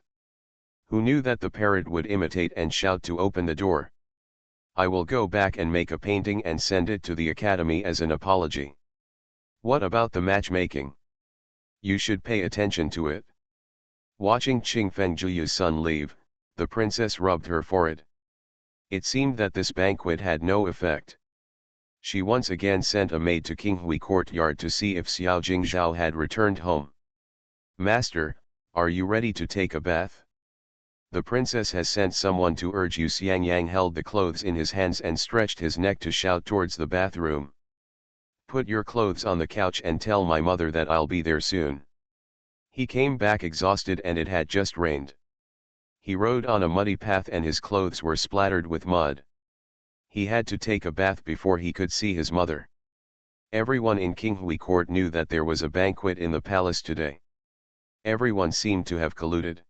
A: Who knew that the parrot would imitate and shout to open the door? I will go back and make a painting and send it to the academy as an apology. What about the matchmaking? You should pay attention to it. Watching Qing Fengjuyu's son leave, the princess rubbed her forehead. It seemed that this banquet had no effect. She once again sent a maid to Qinghui courtyard to see if Xiao Jingzhao had returned home. Master, are you ready to take a bath? The princess has sent someone to urge you. Xiang Yang held the clothes in his hands and stretched his neck to shout towards the bathroom. Put your clothes on the couch and tell my mother that I'll be there soon. He came back exhausted and it had just rained. He rode on a muddy path and his clothes were splattered with mud. He had to take a bath before he could see his mother. Everyone in Qinghui court knew that there was a banquet in the palace today. Everyone seemed to have colluded.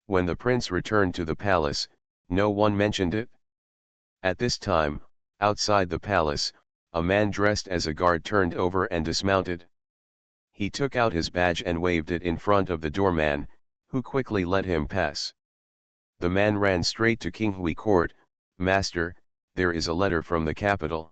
A: When the prince returned to the palace, no one mentioned it. At this time, outside the palace, a man dressed as a guard turned over and dismounted. He took out his badge and waved it in front of the doorman, who quickly let him pass. The man ran straight to Qinghui court. Master, there is a letter from the capital.